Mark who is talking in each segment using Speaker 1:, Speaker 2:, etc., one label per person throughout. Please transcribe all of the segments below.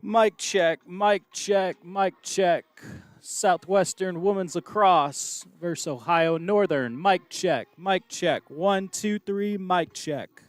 Speaker 1: Mic check, mic check, mic check. Southwestern women's lacrosse versus Ohio Northern. Mic check, mic check. 1, 2, 3, mic check.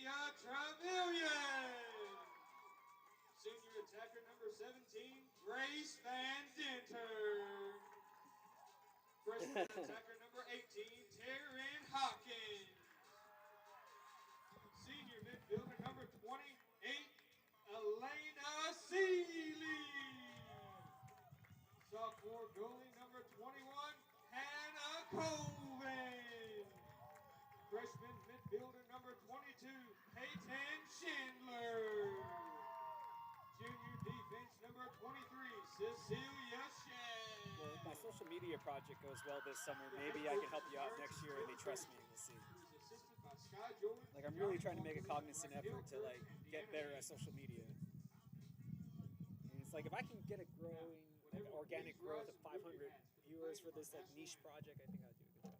Speaker 2: Trevelyan. Senior attacker number 17, Grace Van Dinter. Freshman attacker number 18, Taryn Hopkins. Senior midfielder number 28, Elena Seeley. Sophomore goalie number 21, Hannah Colvin. Freshman midfielder number 22, Peyton Schindler. Junior defense number 23, Cecilia Shea.
Speaker 3: Well, if my social media project goes well this summer, maybe I can help you out next year and they trust me. We'll see. Like, I'm really trying to make a cognizant effort to, like, get better at social media. And it's like, if I can get a growing, like, organic growth of 500 viewers for this, like, niche project, I think I'll do a good job.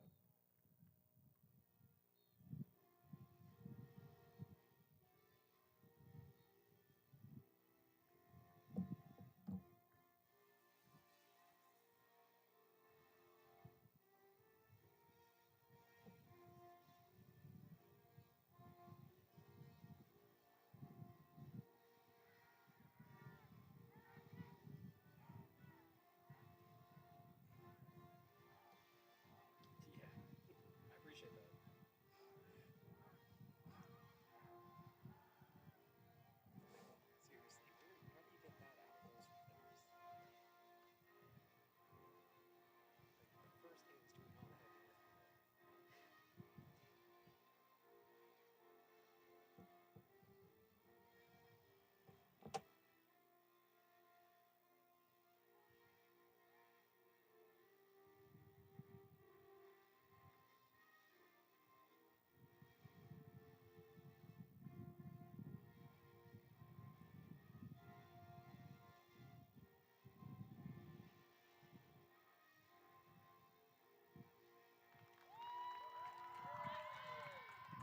Speaker 3: I appreciate that. Seriously, how do you get that out of those players? Like, the first thing is doing all the heavy lifting.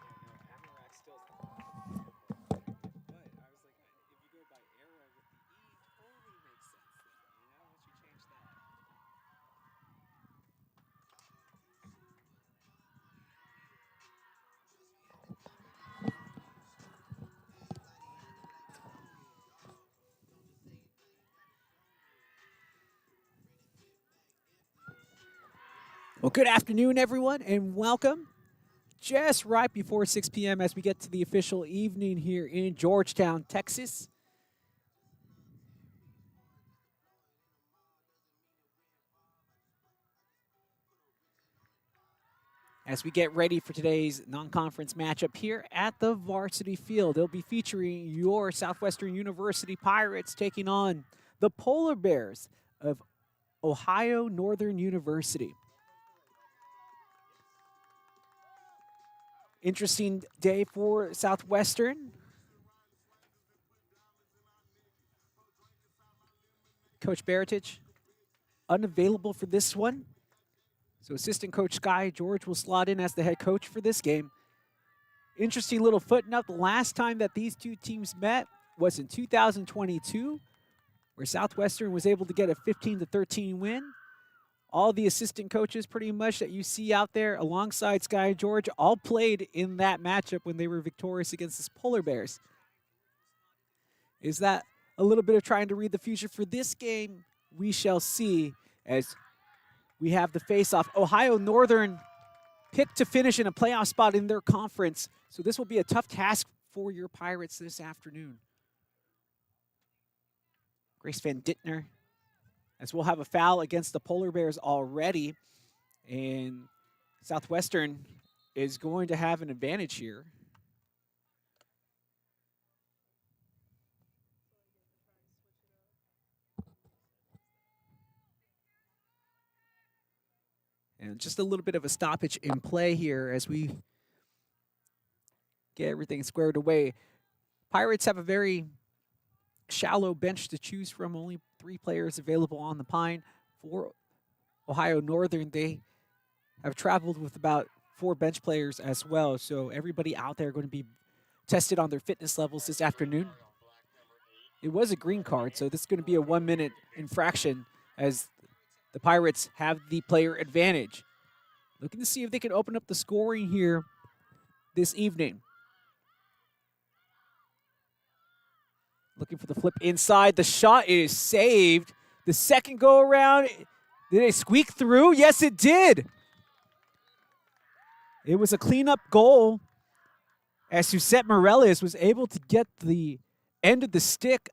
Speaker 3: Yeah, no, Amarak still. But I was like, if you go by era with the E, totally makes sense then, you know, once you change that.
Speaker 4: Well, good afternoon, everyone, and welcome. Just right before 6 p.m. as we get to the official evening here in Georgetown, Texas. As we get ready for today's non-conference matchup here at the varsity field, they'll be featuring your Southwestern University Pirates taking on the Polar Bears of Ohio Northern University. Interesting day for Southwestern. Coach Baratich unavailable for this one. So assistant coach Sky George will slot in as the head coach for this game. Interesting little footnote, the last time that these two teams met was in 2022, where Southwestern was able to get a 15-13 win. All the assistant coaches pretty much that you see out there alongside Sky George all played in that matchup when they were victorious against the Polar Bears. Is that a little bit of trying to read the future for this game? We shall see as we have the face-off. Ohio Northern picked to finish in a playoff spot in their conference, so this will be a tough task for your Pirates this afternoon. Grace Van Dittner, as we'll have a foul against the Polar Bears already, and Southwestern is going to have an advantage here. And just a little bit of a stoppage in play here as we get everything squared away. Pirates have a very shallow bench to choose from, only 3 players available on the Pine. For Ohio Northern, they have traveled with about 4 bench players as well, so everybody out there going to be tested on their fitness levels this afternoon. It was a green card, so this is going to be a 1-minute infraction as the Pirates have the player advantage. Looking to see if they can open up the scoring here this evening. Looking for the flip inside. The shot is saved. The second go around, did it squeak through? Yes, it did. It was a cleanup goal as Suzette Morales was able to get the end of the stick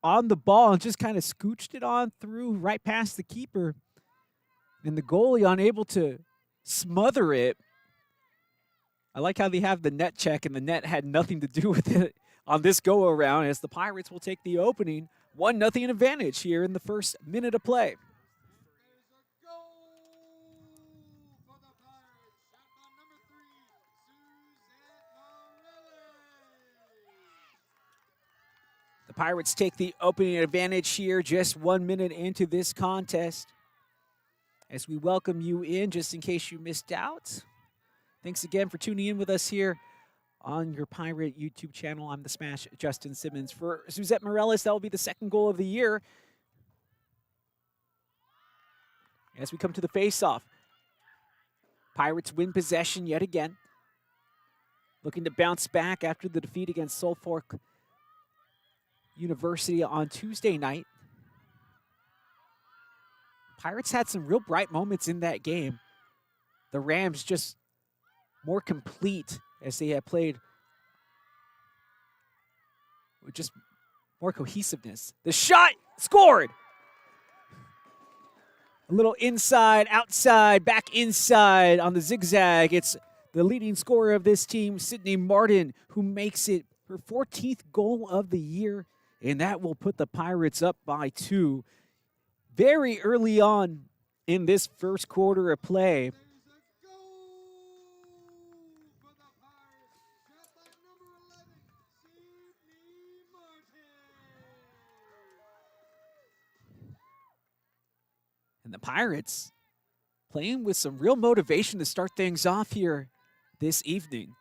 Speaker 4: on the ball and just kind of scooched it on through right past the keeper. And the goalie unable to smother it. I like how they have the net check, and the net had nothing to do with it on this go-around, as the Pirates will take the opening 1-0 advantage here in the first minute of play. The Pirates take the opening advantage here just 1 minute into this contest. As we welcome you in, just in case you missed out. Thanks again for tuning in with us here on your Pirate YouTube channel. I'm the Smash Justin Simmons. For Suzette Morales, that will be the second goal of the year. As we come to the face-off, Pirates win possession yet again. Looking to bounce back after the defeat against Suffolk University on Tuesday night. Pirates had some real bright moments in that game. The Rams just more complete as they have played with just more cohesiveness. The shot scored. A little inside, outside, back inside on the zigzag. It's the leading scorer of this team, Sydney Martin, who makes it her 14th goal of the year, and that will put the Pirates up by 2 very early on in this first quarter of play. And the Pirates playing with some real motivation to start things off here this evening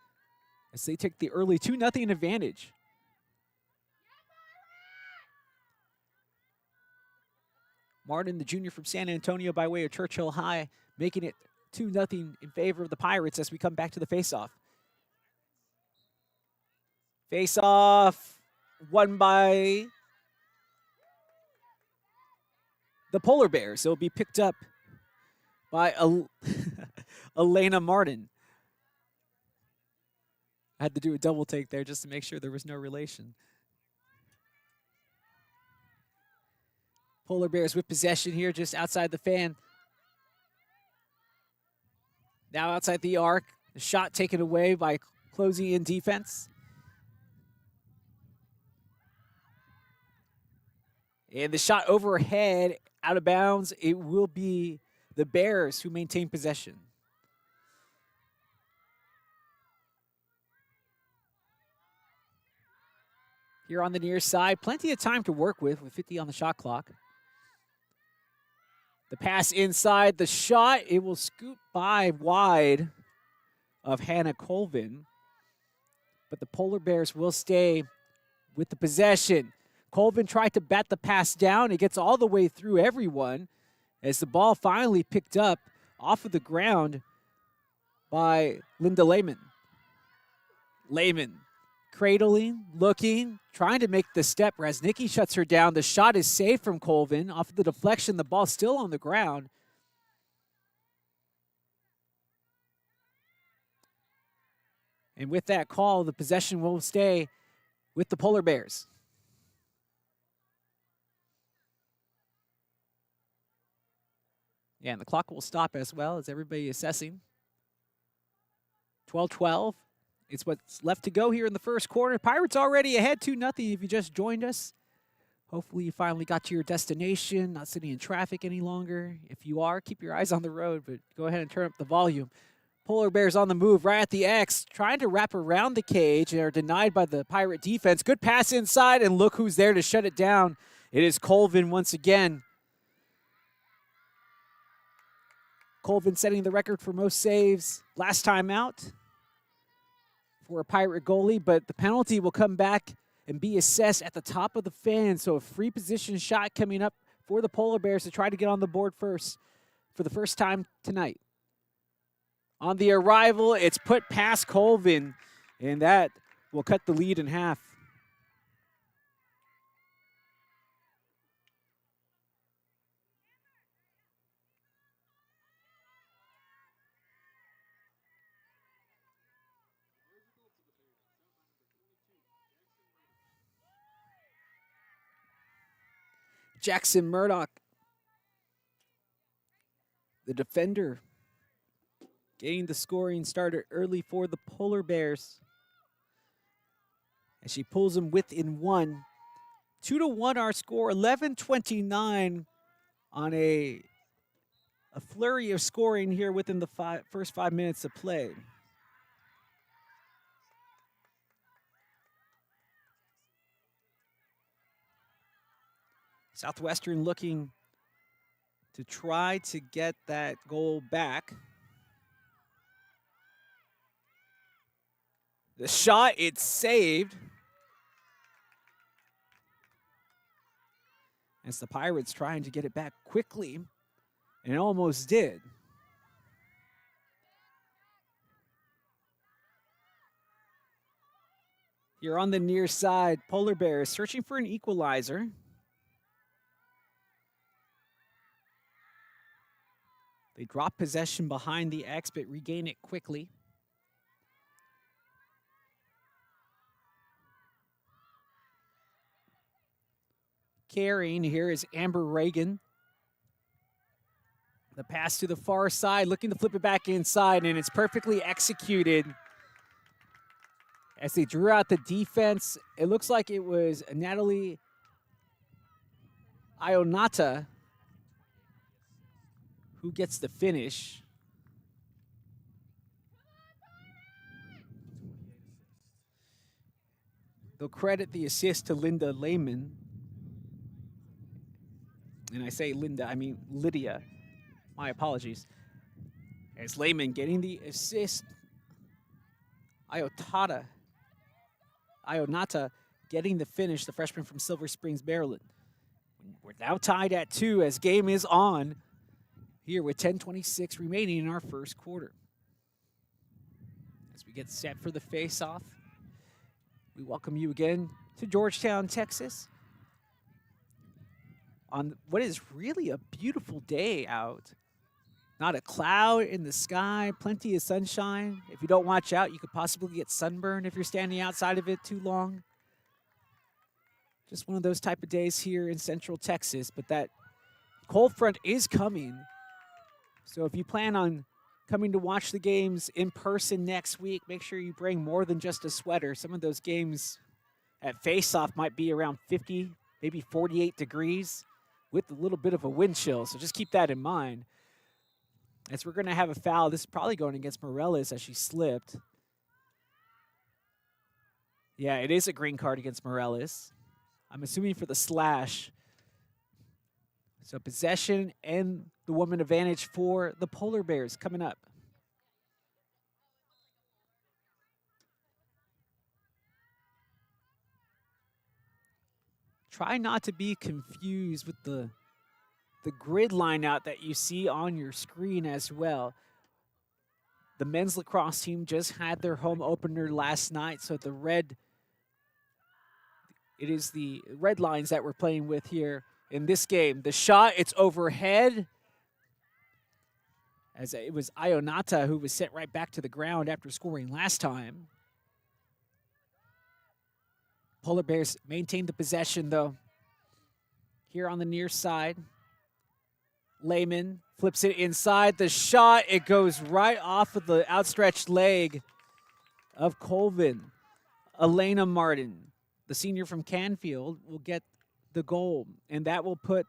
Speaker 4: as they take the early 2-0 advantage. Martin, the junior from San Antonio by way of Churchill High, making it 2-0 in favor of the Pirates as we come back to the faceoff. Face-off won by the Polar Bears. It'll be picked up by Elena Martin. I had to do a double take there just to make sure there was no relation. Polar Bears with possession here just outside the fan. Now outside the arc. The shot taken away by closing in defense. And the shot overhead, out of bounds. It will be the Bears who maintain possession. Here on the near side, plenty of time to work with 50 on the shot clock. The pass inside, the shot, it will scoot by wide of Hannah Colvin. But the Polar Bears will stay with the possession. Colvin tried to bat the pass down. It gets all the way through everyone as the ball finally picked up off of the ground by Linda Lehman. Lehman cradling, looking, trying to make the step. Raznicki shuts her down. The shot is safe from Colvin. Off of the deflection, the ball still on the ground. And with that call, the possession will stay with the Polar Bears. Yeah, and the clock will stop as well as everybody assessing. 12-12. It's what's left to go here in the first quarter. Pirates already ahead 2-0 if you just joined us. Hopefully you finally got to your destination, not sitting in traffic any longer. If you are, keep your eyes on the road, but go ahead and turn up the volume. Polar Bears on the move right at the X, trying to wrap around the cage and are denied by the Pirate defense. Good pass inside, and look who's there to shut it down. It is Colvin once again. Colvin setting the record for most saves last time out for a Pirate goalie, but the penalty will come back and be assessed at the top of the fan. So a free position shot coming up for the Polar Bears to try to get on the board first for the first time tonight. On the arrival, it's put past Colvin, and that will cut the lead in half. Jackson Murdoch, the defender, getting the scoring started early for the Polar Bears. As she pulls them within one. 2-1 our score, 11:29 on a flurry of scoring here within the first 5 minutes of play. Southwestern looking to try to get that goal back. The shot, it's saved. As the Pirates trying to get it back quickly, and almost did. Here on the near side, Polar Bears searching for an equalizer. They drop possession behind the X, but regain it quickly. Carrying here is Amber Reagan. The pass to the far side, looking to flip it back inside, and it's perfectly executed. As they drew out the defense, it looks like it was Natalie Ionata who gets the finish. They'll credit the assist to Linda Lehman. And I say Linda, I mean Lydia. My apologies. As Lehman getting the assist. Ionata getting the finish, the freshman from Silver Springs, Maryland. We're now tied at 2 as game is on here with 10:26 remaining in our first quarter. As we get set for the face-off, we welcome you again to Georgetown, Texas, on what is really a beautiful day out. Not a cloud in the sky, plenty of sunshine. If you don't watch out, you could possibly get sunburned if you're standing outside of it too long. Just one of those type of days here in Central Texas, but that cold front is coming. So if you plan on coming to watch the games in person next week, make sure you bring more than just a sweater. Some of those games at face-off might be around 50, maybe 48 degrees with a little bit of a wind chill, so just keep that in mind. As we're going to have a foul, this is probably going against Morales as she slipped. Yeah, it is a green card against Morales. I'm assuming for the slash. So possession and the woman advantage for the Polar Bears coming up. Try not to be confused with the grid line out that you see on your screen as well. The men's lacrosse team just had their home opener last night, so it is the red lines that we're playing with here in this game. The shot, it's overhead, as it was Ionata who was sent right back to the ground after scoring last time. Polar Bears maintain the possession, though. Here on the near side, Lehman flips it inside. The shot, it goes right off of the outstretched leg of Colvin. Elena Martin, the senior from Canfield, will get the goal, and that will put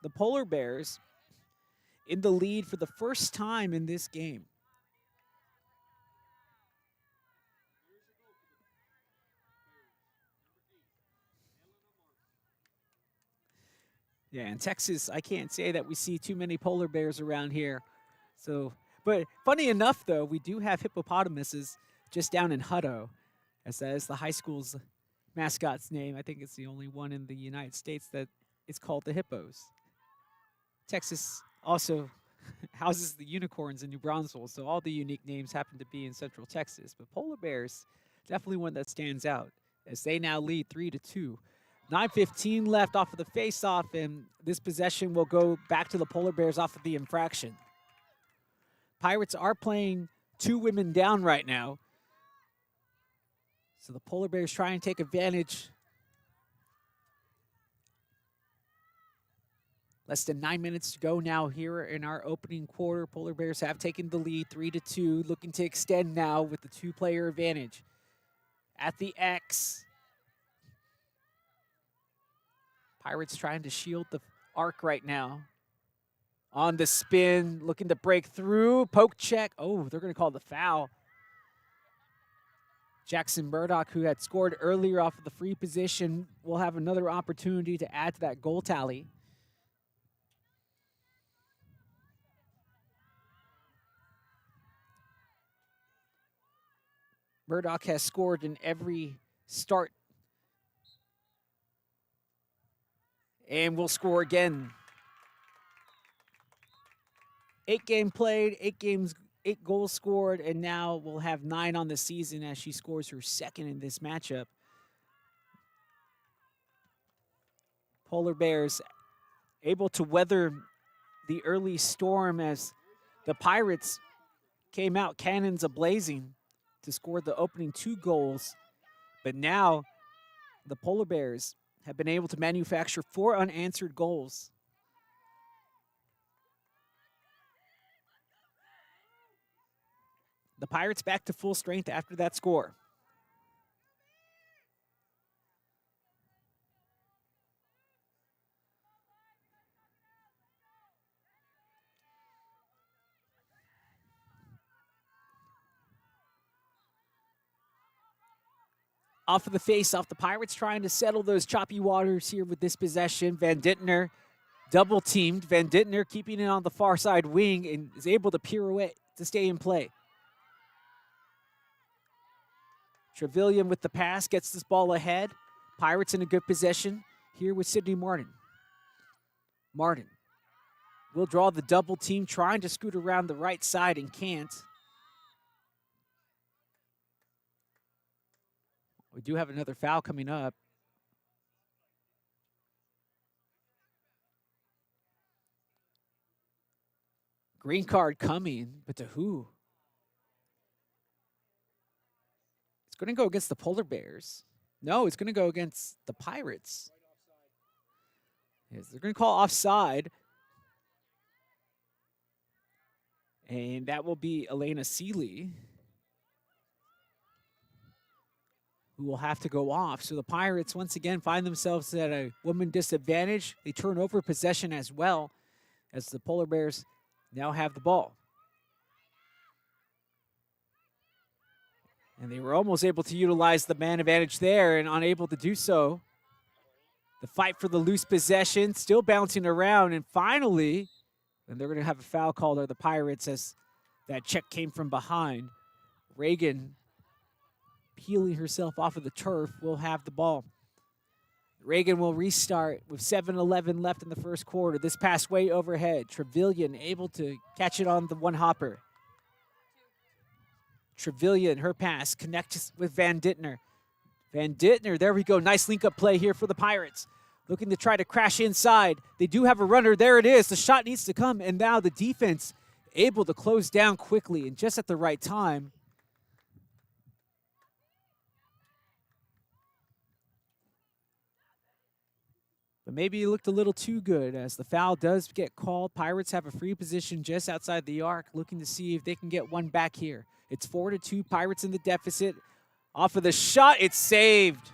Speaker 4: the Polar Bears in the lead for the first time in this game. Yeah, in Texas, I can't say that we see too many polar bears around here. So, but funny enough, though, we do have hippopotamuses just down in Hutto, as that is the high school's mascot's name. I think it's the only one in the United States that is called the Hippos. Texas also houses the unicorns in New Braunfels, so all the unique names happen to be in Central Texas. But polar bears, definitely one that stands out, as they now lead 3-2. 9:15 left off of the face-off, and this possession will go back to the Polar Bears off of the infraction. Pirates are playing 2 women down right now. So the Polar Bears try and take advantage Less than 9 minutes to go now here in our opening quarter. Polar Bears have taken the lead 3-2, looking to extend now with the 2-player advantage. At the X, Pirates trying to shield the arc right now. On the spin, looking to break through, poke check. Oh, they're going to call the foul. Jackson Murdoch, who had scored earlier off of the free position, will have another opportunity to add to that goal tally. Murdoch has scored in every start and will score again. 8 games played, 8 goals scored, and now we'll have 9 on the season as she scores her second in this matchup. Polar Bears able to weather the early storm as the Pirates came out cannons a-blazing to score the opening 2 goals. But now the Polar Bears have been able to manufacture 4 unanswered goals. The Pirates back to full strength after that score. Off of the face-off, the Pirates trying to settle those choppy waters here with this possession. Van Dittner double-teamed. Van Dittner keeping it on the far side wing and is able to pirouette to stay in play. Trevelyan with the pass gets this ball ahead. Pirates in a good possession here with Sydney Martin. Martin will draw the double team, trying to scoot around the right side and can't. We do have another foul coming up. Green card coming, but to who? It's going to go against the Polar Bears. No, it's going to go against the Pirates. Yes, they're going to call offside. And that will be Elena Seeley, who will have to go off. So the Pirates once again find themselves at a woman disadvantage. They turn over possession as well as the Polar Bears now have the ball. And they were almost able to utilize the man advantage there and unable to do so. The fight for the loose possession, still bouncing around, and finally, and they're going to have a foul called on the Pirates as that check came from behind. Reagan, peeling herself off of the turf, will have the ball. Reagan will restart with 7:11 left in the first quarter. This pass way overhead. Trevelyan able to catch it on the one hopper. Trevelyan, her pass connects with Van Dittner. Van Dittner, there we go. Nice link-up play here for the Pirates. Looking to try to crash inside. They do have a runner. There it is. The shot needs to come, and now the defense able to close down quickly and just at the right time. But maybe it looked a little too good as the foul does get called. Pirates have a free position just outside the arc, looking to see if they can get one back here. It's 4-2, Pirates in the deficit. Off of the shot, it's saved.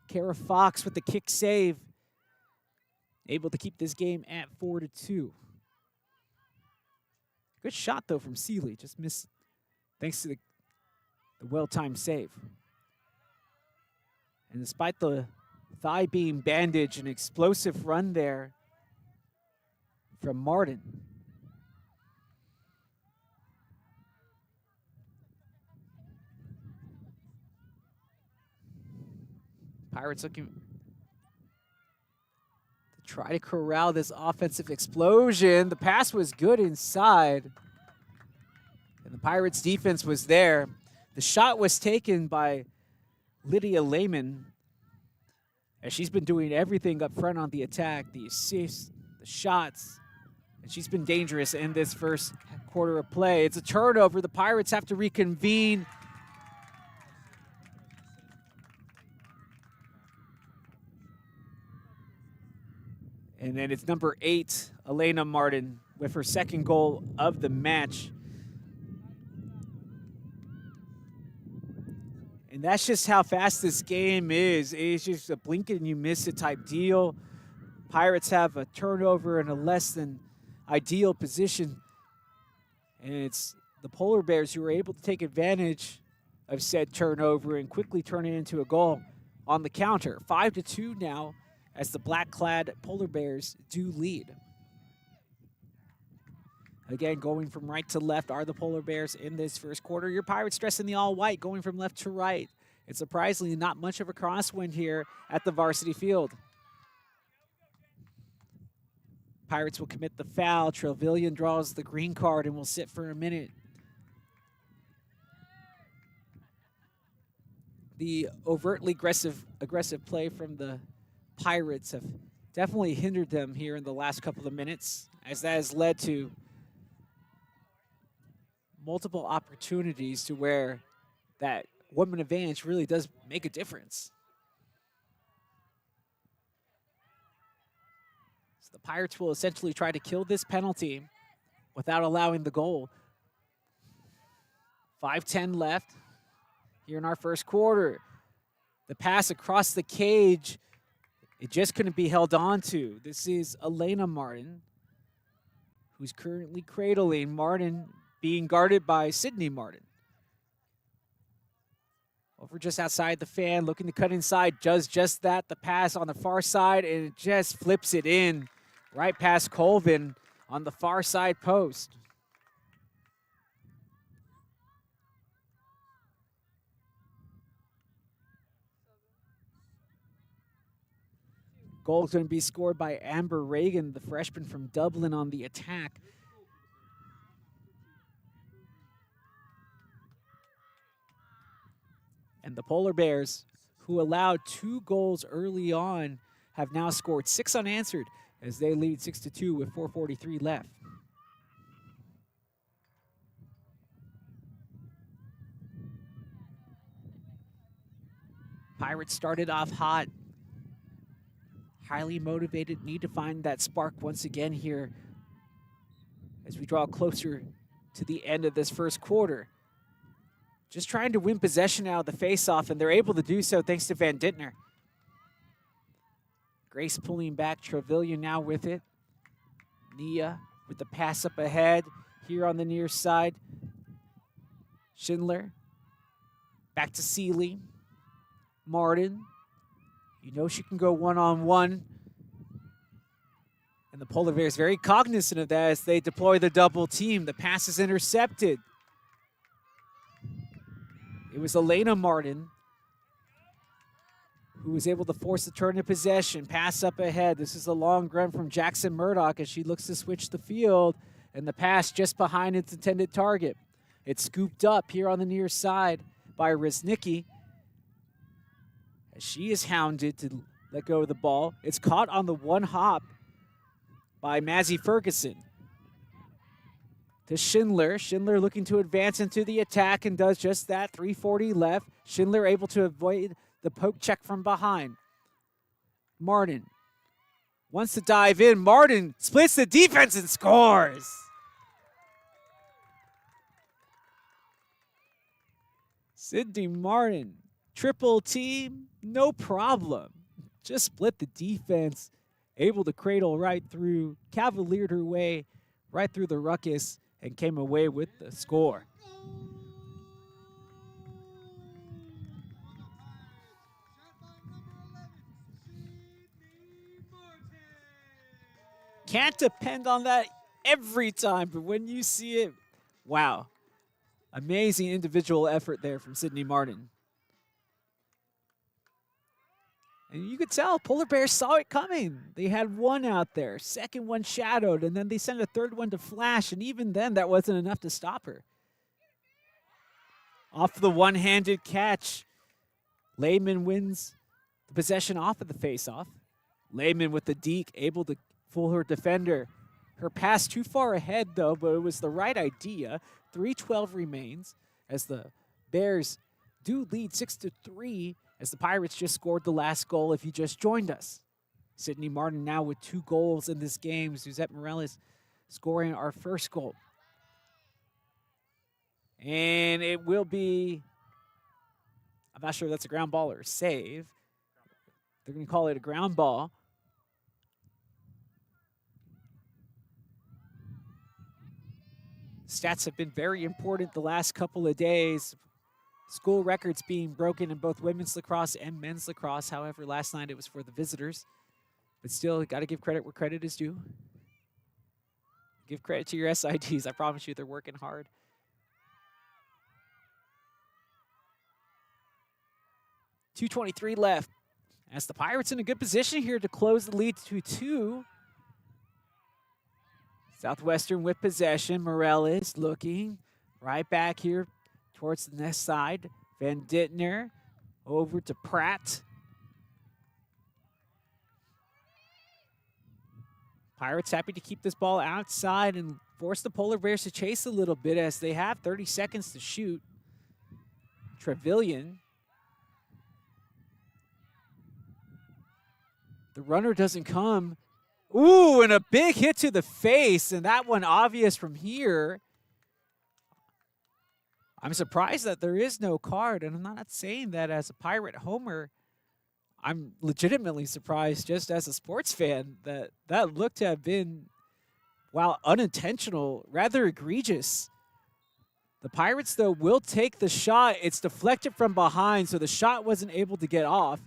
Speaker 4: Kara Fox with the kick save. Able to keep this game at 4-2. Good shot, though, from Seeley. Just missed thanks to the well-timed save. And despite the thigh being bandaged, an explosive run there from Martin. Pirates looking to try to corral this offensive explosion. The pass was good inside, and the Pirates defense was there. The shot was taken by Lydia Lehman, as she's been doing everything up front on the attack, the assists, the shots, and she's been dangerous in this first quarter of play. It's a turnover. The Pirates have to reconvene. And then it's number 8, Elena Martin, with her second goal of the match. And that's just how fast this game is. It's just a blink and you miss it type deal. Pirates have a turnover in a less than ideal position. And it's the Polar Bears who are able to take advantage of said turnover and quickly turn it into a goal on the counter. 5-2 now as the black-clad Polar Bears do lead. Again, going from right to left are the Polar Bears in this first quarter. Your Pirates dressed in the all-white, going from left to right. And surprisingly, not much of a crosswind here at the varsity field. Pirates will commit the foul. Trevelyan draws the green card and will sit for a minute. The overtly aggressive play from the Pirates have definitely hindered them here in the last couple of minutes, as that has led to multiple opportunities to where that woman advantage really does make a difference. So the Pirates will essentially try to kill this penalty without allowing the goal. 5:10 left here in our first quarter. The pass across the cage, it just couldn't be held on to. This is Elena Martin, who's currently cradling. Martin being guarded by Sydney Martin. Over just outside the fan, looking to cut inside, does just that. The pass on the far side, and it just flips it in right past Colvin on the far side post. Goal is going to be scored by Amber Reagan, the freshman from Dublin, on the attack. And the Polar Bears, who allowed 2 goals early on, have now scored 6 unanswered as they lead 6-2 with 4:43 left. Pirates started off hot. Highly motivated, need to find that spark once again here as we draw closer to the end of this first quarter. Just trying to win possession out of the faceoff, and they're able to do so thanks to Van Dintner. Grace pulling back, Trevelyan now with it. Nia with the pass up ahead here on the near side. Schindler, back to Seeley. Martin. You know she can go one-on-one. And the Polar Bears very cognizant of that as they deploy the double team. The pass is intercepted. It was Elena Martin who was able to force the turn of possession. Pass up ahead. This is a long run from Jackson Murdoch as she looks to switch the field. And the pass just behind its intended target. It's scooped up here on the near side by Riznicki. She is hounded to let go of the ball. It's caught on the one hop by Mazzy Ferguson. To Schindler. Schindler looking to advance into the attack and does just that. 3:40 left. Schindler able to avoid the poke check from behind. Martin wants to dive in. Martin splits the defense and scores. Sydney Martin. Triple team, no problem. Just split the defense, able to cradle right through, cavaliered her way right through the ruckus, and came away with the score. Can't depend on that every time, but when you see it, wow. Amazing individual effort there from Sydney Martin. And you could tell Polar Bears saw it coming. They had one out there, second one shadowed, and then they sent a third one to flash, and even then that wasn't enough to stop her. Off the one-handed catch, Lehman wins the possession off of the faceoff. Lehman with the deke, able to fool her defender. Her pass too far ahead, though, but it was the right idea. 3:12 remains as the Bears do lead 6-3, as the Pirates just scored the last goal if you just joined us. Sydney Martin now with 2 goals in this game. Suzette Morales scoring our first goal. And it will be, I'm not sure if that's a ground ball or a save. They're going to call it a ground ball. Stats have been very important the last couple of days. School records being broken in both women's lacrosse and men's lacrosse. However, last night it was for the visitors. But still, got to give credit where credit is due. Give credit to your SIDs. I promise you they're working hard. .223 left. As the Pirates in a good position here to close the lead to 2. Southwestern with possession. Morales looking right back here towards the next side. Van Dittner over to Pratt. Pirates happy to keep this ball outside and force the Polar Bears to chase a little bit as they have 30 seconds to shoot. Trevelyan. The runner doesn't come. Ooh, and a big hit to the face, and that one obvious from here. I'm surprised that there is no card, and I'm not saying that as a Pirate homer. I'm legitimately surprised just as a sports fan that that looked to have been, while unintentional, rather egregious. The Pirates, though, will take the shot. It's deflected from behind, so the shot wasn't able to get off,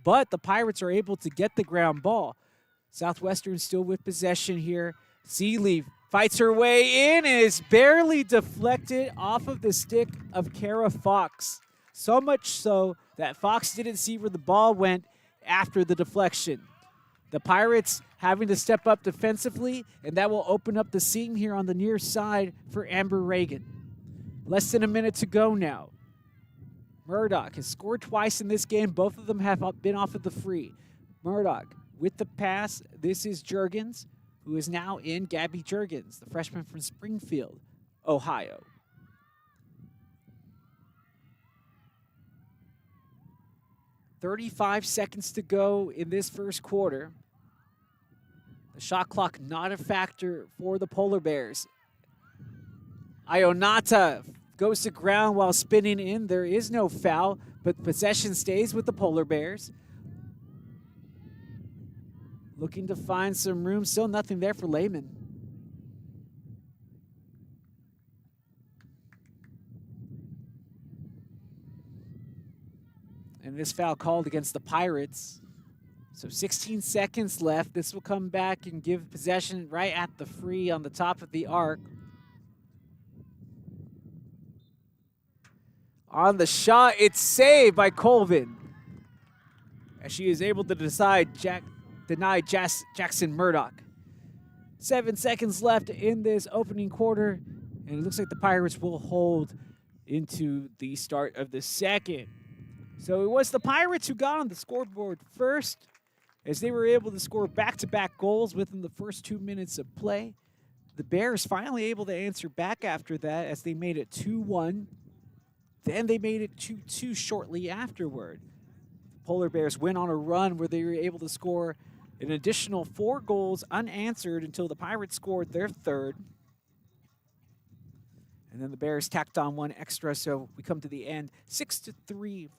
Speaker 4: but the Pirates are able to get the ground ball. Southwestern still with possession here. Seeley fights her way in and is barely deflected off of the stick of Kara Fox. So much so that Fox didn't see where the ball went after the deflection. The Pirates having to step up defensively, and that will open up the seam here on the near side for Amber Reagan. Less than a minute to go now. Murdoch has scored twice in this game. Both of them have been off of the free. Murdoch with the pass. This is Juergens, who is now in. Gabby Juergens, the freshman from Springfield, Ohio. .35 seconds to go in this first quarter. The shot clock not a factor for the Polar Bears. Ionata goes to ground while spinning in. There is no foul, but possession stays with the Polar Bears. Looking to find some room. Still nothing there for Lehman. And this foul called against the Pirates. So 16 seconds left. This will come back and give possession right at the free on the top of the arc. On the shot, it's saved by Colvin. As she is able to deny Jackson Murdoch. 7 seconds left in this opening quarter. And it looks like the Pirates will hold into the start of the second. So it was the Pirates who got on the scoreboard first, as they were able to score back-to-back goals within the first 2 minutes of play. The Bears finally able to answer back after that as they made it 2-1. Then they made it 2-2 shortly afterward. The Polar Bears went on a run where they were able to score an additional 4 goals unanswered until the Pirates scored their third. And then the Bears tacked on 1 extra, so we come to the end 6-3.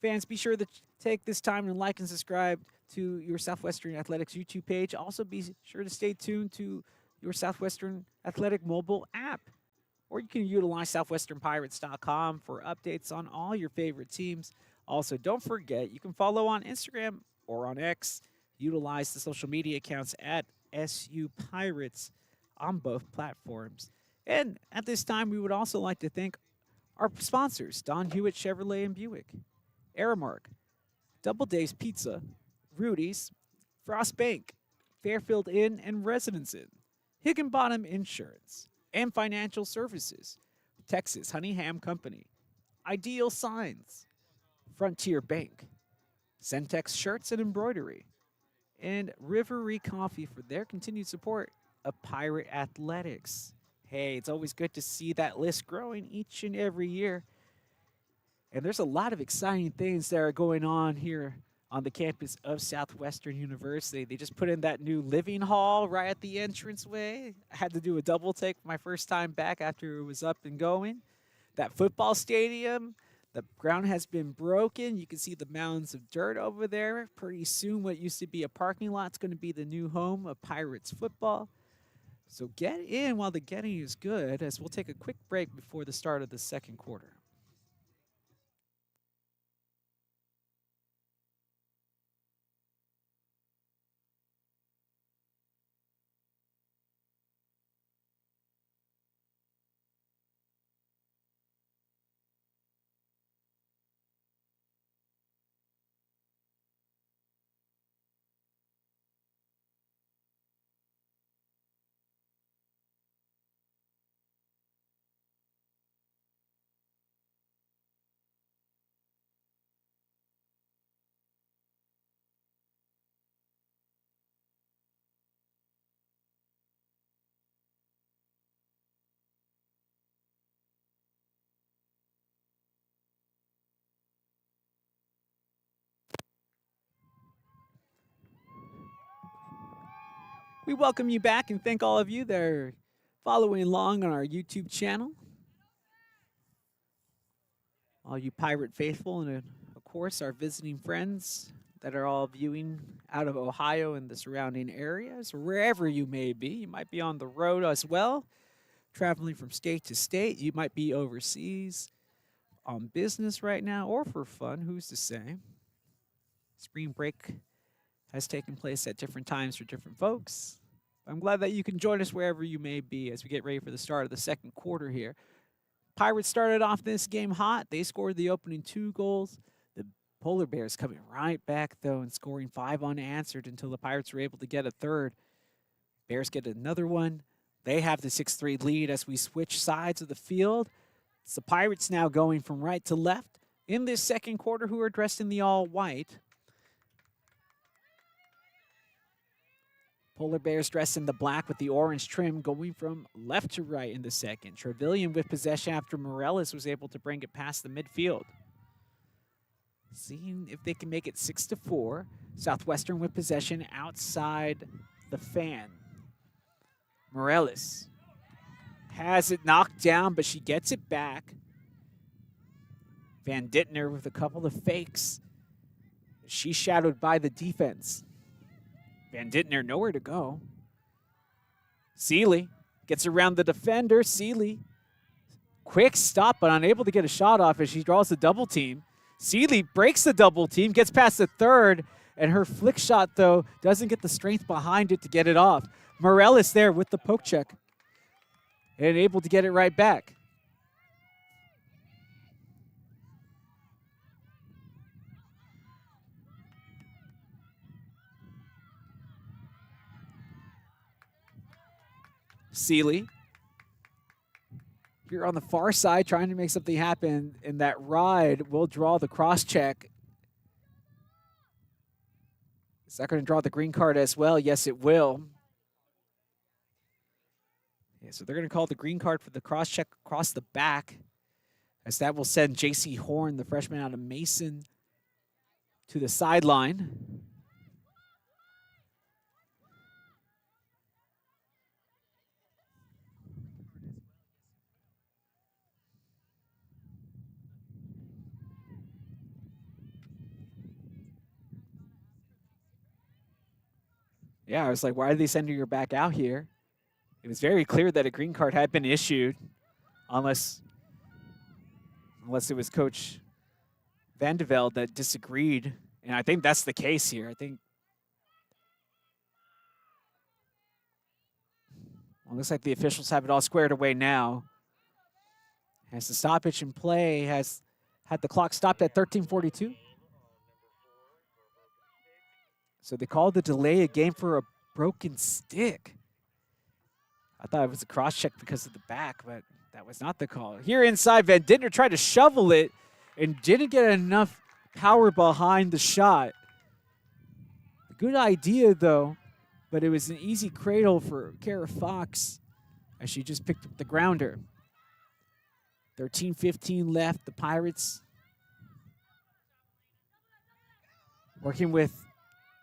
Speaker 4: Fans, be sure to take this time and like and subscribe to your Southwestern Athletics YouTube page. Also, be sure to stay tuned to your Southwestern Athletic mobile app. Or you can utilize southwesternpirates.com for updates on all your favorite teams. Also, don't forget, you can follow on Instagram or on X. Utilize the social media accounts at SU Pirates on both platforms. And at this time, we would also like to thank our sponsors, Don Hewitt Chevrolet and Buick, Aramark, Double Days Pizza, Rudy's, Frost Bank, Fairfield Inn and Residence Inn, Higginbottom Insurance, and Financial Services, Texas Honey Ham Company, Ideal Signs, Frontier Bank, Centex Shirts and Embroidery, and Rivery Coffee for their continued support of Pirate Athletics. Hey, it's always good to see that list growing each and every year. And there's a lot of exciting things that are going on here on the campus of Southwestern University. They just put in that new living hall right at the entranceway. I had to do a double take my first time back after it was up and going. That football stadium, the ground has been broken. You can see the mounds of dirt over there. Pretty soon what used to be a parking lot is going to be the new home of Pirates football. So get in while the getting is good, as we'll take a quick break before the start of the second quarter. We welcome you back and thank all of you that are following along on our YouTube channel. All you Pirate faithful and, of course, our visiting friends that are all viewing out of Ohio and the surrounding areas, wherever you may be. You might be on the road as well, traveling from state to state. You might be overseas on business right now or for fun, who's to say. Spring break has taken place at different times for different folks. I'm glad that you can join us wherever you may be as we get ready for the start of the second quarter here. Pirates started off this game hot. They scored the opening 2 goals. The Polar Bears coming right back, though, and scoring 5 unanswered until the Pirates were able to get a third. Bears get another one. They have the 6-3 lead as we switch sides of the field. It's the Pirates now going from right to left in this second quarter, who are dressed in the all-white. Polar Bears dressed in the black with the orange trim, going from left to right in the second. Trevelyan with possession after Morales was able to bring it past the midfield. Seeing if they can make it 6-4. Southwestern with possession outside the fan. Morales has it knocked down, but she gets it back. Van Dittner with a couple of fakes. She's shadowed by the defense. Van Dittner nowhere to go. Seeley gets around the defender. Seeley, quick stop, but unable to get a shot off as she draws the double team. Seeley breaks the double team, gets past the third, and her flick shot, though, doesn't get the strength behind it to get it off. Morales there with the poke check and able to get it right back. Seeley. If you're on the far side trying to make something happen in that ride, will draw the cross check. Is that going to draw the green card as well? Yes, it will. Yeah, so they're going to call the green card for the cross check across the back, as that will send J.C. Horn, the freshman out of Mason, to the sideline. Yeah, I was like, why are they sending her back out here? It was very clear that a green card had been issued, unless it was Coach Vandevelde that disagreed. And I think that's the case here. I think, well, looks like the officials have it all squared away now. As the stoppage in play has had the clock stopped at 13:42. So they called the delay a game for a broken stick. I thought it was a cross check because of the back, but that was not the call. Here inside, Van Dittner tried to shovel it and didn't get enough power behind the shot. Good idea, though, but it was an easy cradle for Kara Fox as she just picked up the grounder. 13:15 left. The Pirates Working with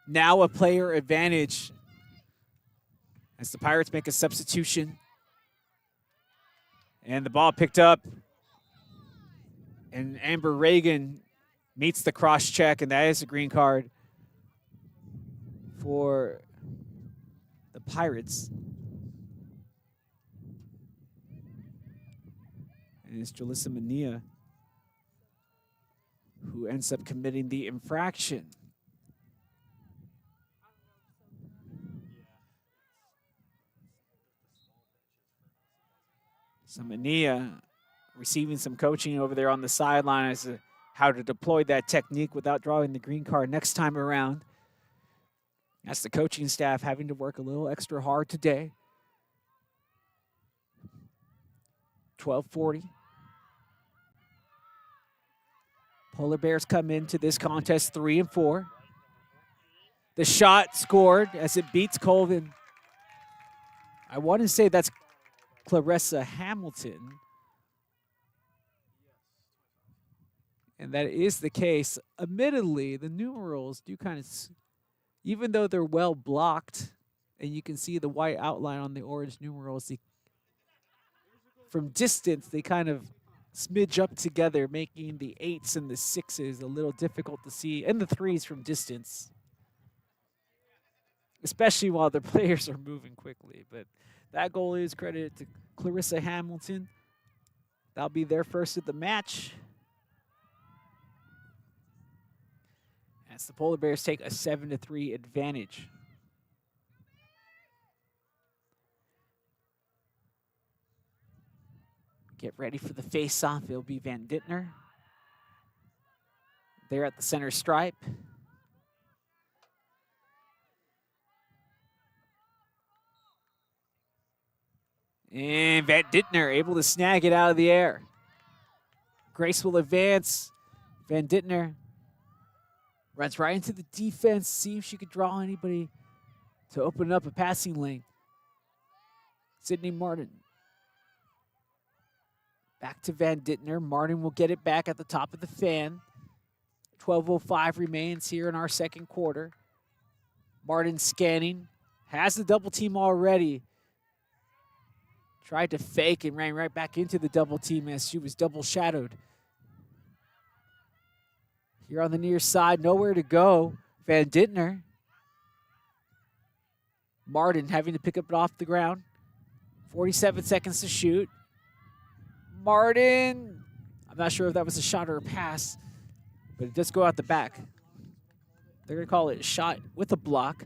Speaker 4: now a player advantage as the Pirates make a substitution. And the ball picked up. And Amber Reagan meets the cross check, and that is a green card for the Pirates. And it's Jalissa Mania who ends up committing the infraction. So Mania receiving some coaching over there on the sideline as to how to deploy that technique without drawing the green card next time around. That's the coaching staff having to work a little extra hard today. 12:40. Polar Bears come into this contest 3-4. The shot scored as it beats Colvin. I want to say that's Clarissa Hamilton. And that is the case. Admittedly, the numerals do kind of, even though they're well blocked, and you can see the white outline on the orange numerals, from distance, they kind of smidge up together, making the 8s and the 6s a little difficult to see, and the 3s from distance, especially while the players are moving quickly. But that goal is credited to Clarissa Hamilton. That'll be their first of the match. As the Polar Bears take a 7-3 advantage. Get ready for the face-off. It'll be Van Dittner. They're at the center stripe. And Van Dittner able to snag it out of the air. Grace will advance. Van Dittner runs right into the defense, see if she could draw anybody to open up a passing lane. Sydney Martin. Back to Van Dittner. Martin will get it back at the top of the fan. 12:05 remains here in our second quarter. Martin scanning. Has the double team already. Tried to fake and ran right back into the double team as she was double shadowed. Here on the near side, nowhere to go. Van Dittner. Martin having to pick up it off the ground. 47 seconds to shoot. Martin, I'm not sure if that was a shot or a pass, but it does go out the back. They're going to call it a shot with a block.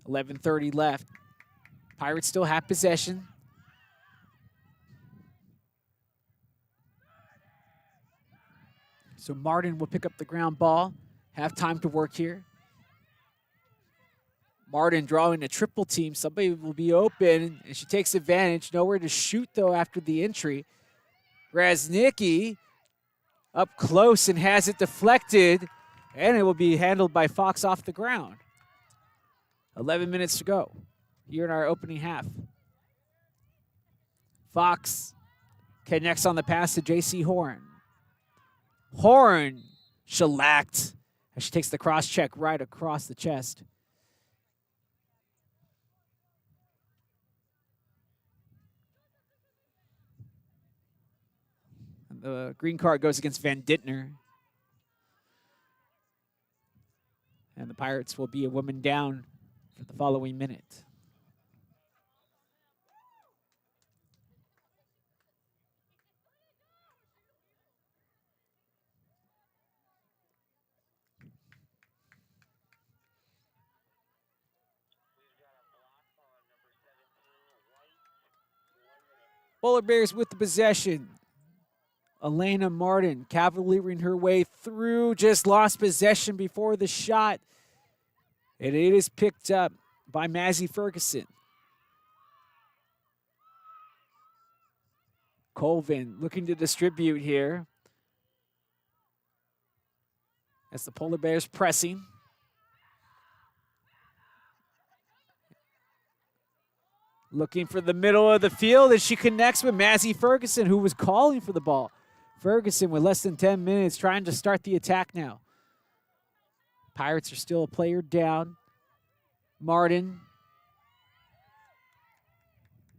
Speaker 4: 11:30 left. Pirates still have possession. So Martin will pick up the ground ball. Have time to work here. Martin drawing a triple team. Somebody will be open, and she takes advantage. Nowhere to shoot, though, after the entry. Raznicki up close and has it deflected, and it will be handled by Fox off the ground. 11 minutes to go here in our opening half. Fox connects on the pass to J.C. Horn. Horn shellacked as she takes the cross check right across the chest. The green card goes against Van Dittner. And the Pirates will be a woman down for the following minute. Polar Bears with the possession. Elena Martin cavaliering her way through, just lost possession before the shot. And it is picked up by Mazzy Ferguson. Colvin looking to distribute here. As the Polar Bears pressing. Looking for the middle of the field, and she connects with Mazzy Ferguson, who was calling for the ball. Ferguson with less than 10 minutes trying to start the attack now. Pirates are still a player down. Martin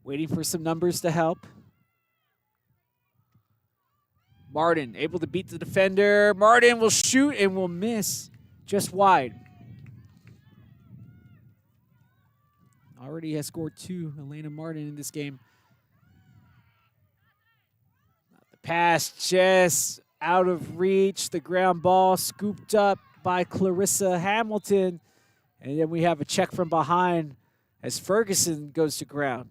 Speaker 4: waiting for some numbers to help. Martin able to beat the defender. Martin will shoot and will miss just wide. Already has scored 2, Elena Martin, in this game. The pass just out of reach. The ground ball scooped up by Clarissa Hamilton. And then we have a check from behind as Ferguson goes to ground.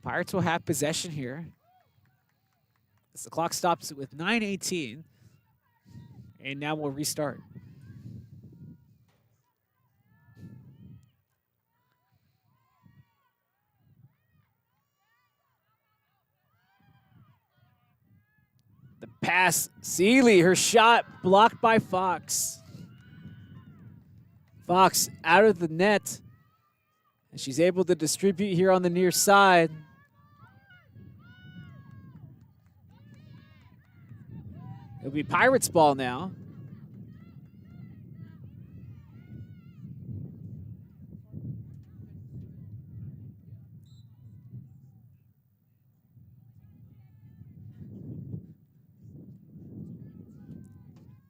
Speaker 4: Pirates will have possession here. As the clock stops with 9:18. And now we'll restart. The pass, Seeley, her shot blocked by Fox. Fox out of the net. And she's able to distribute here on the near side. It'll be Pirates ball now.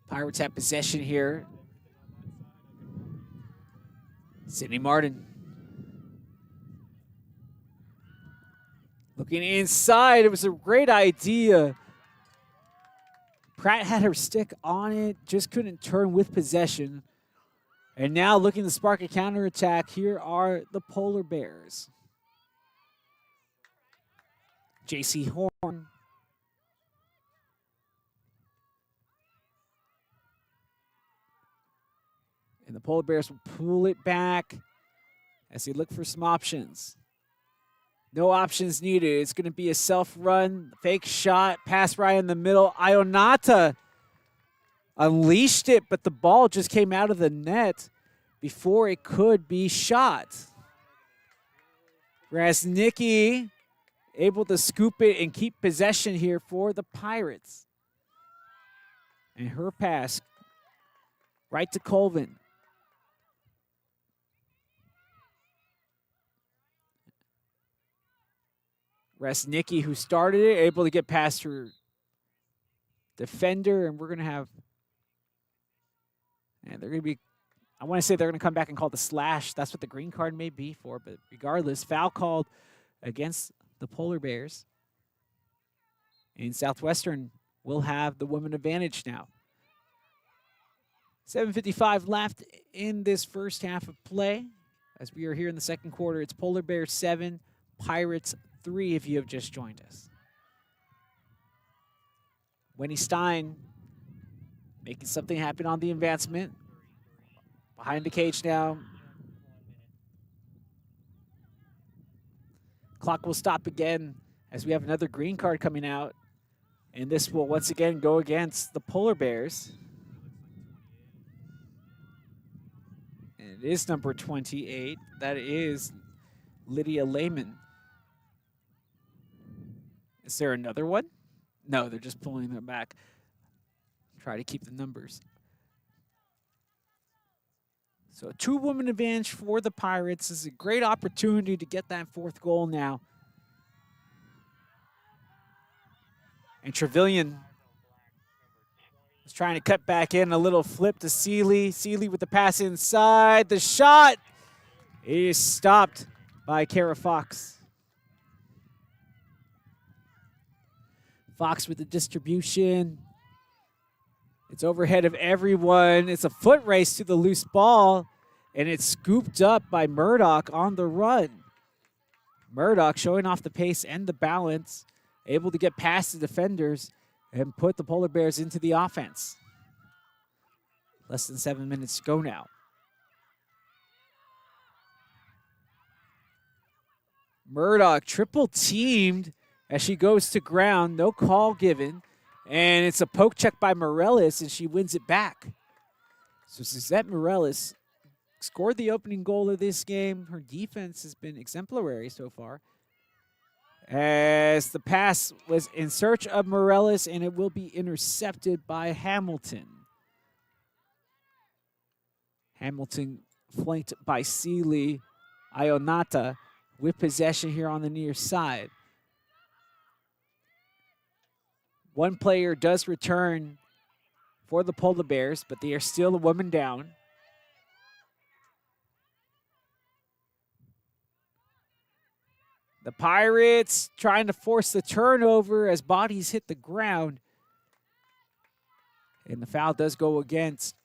Speaker 4: Pirates have possession here. Sydney Martin. Looking inside, it was a great idea. Pratt had her stick on it, just couldn't turn with possession. And now looking to spark a counterattack, here are the Polar Bears. JC Horn. And the Polar Bears will pull it back as they look for some options. No options needed. It's going to be a self-run, fake shot, pass right in the middle. Ionata unleashed it, but the ball just came out of the net before it could be shot. Rasnicki able to scoop it and keep possession here for the Pirates. And her pass right to Colvin. Rasnicki, who started it, able to get past her defender, and we're going to have, and they're going to be, I want to say they're going to come back and call the slash. That's what the green card may be for, but regardless, foul called against the Polar Bears. And Southwestern will have the women advantage now. 7:55 left in this first half of play. As we are here in the second quarter, it's Polar Bears 7, Pirates 3 if you have just joined us. Wendy Stein making something happen on the advancement. Behind the cage now. Clock will stop again as we have another green card coming out. And this will once again go against the Polar Bears. And it is number 28. That is Lydia Lehman. Is there another one? No, they're just pulling them back. Try to keep the numbers. So a 2-woman advantage for the Pirates. This is a great opportunity to get that 4th goal now. And Trevelyan is trying to cut back in. A little flip to Seeley. Seeley with the pass inside. The shot is stopped by Kara Fox. Fox with the distribution. It's overhead of everyone. It's a foot race to the loose ball, and it's scooped up by Murdoch on the run. Murdoch showing off the pace and the balance, able to get past the defenders and put the Polar Bears into the offense. Less than 7 minutes to go now. Murdoch triple teamed as she goes to ground, no call given, and it's a poke check by Morales, and she wins it back. So Suzette Morales scored the opening goal of this game. Her defense has been exemplary so far. as the pass was in search of Morales, and it will be intercepted by Hamilton. Hamilton flanked by Seeley. Ionata with possession here on the near side. One player does return for the Polar Bears, but they are still a woman down. The Pirates trying to force the turnover as bodies hit the ground. And the foul does go against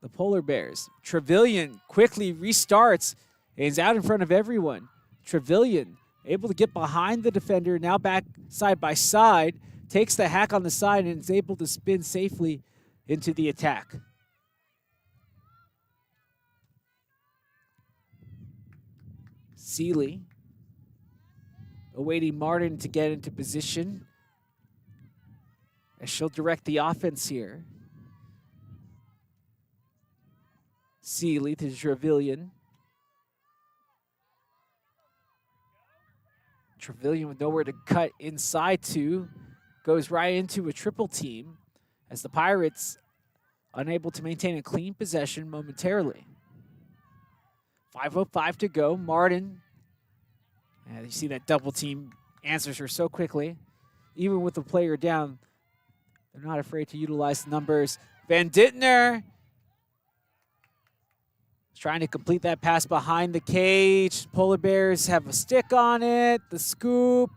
Speaker 4: the Polar Bears. Trevelyan quickly restarts and is out in front of everyone. Trevelyan able to get behind the defender, now back side by side, takes the hack on the side and is able to spin safely into the attack. Seeley awaiting Martin to get into position as she'll direct the offense here. Seeley to Trevelyan. Trevelyan with nowhere to cut inside to. Goes right into a triple team as the Pirates unable to maintain a clean possession momentarily. 5:05 to go. Martin, you see that double team answers her so quickly. Even with the player down, they're not afraid to utilize the numbers. Van Dittner trying to complete that pass behind the cage. Polar Bears have a stick on it. The scoop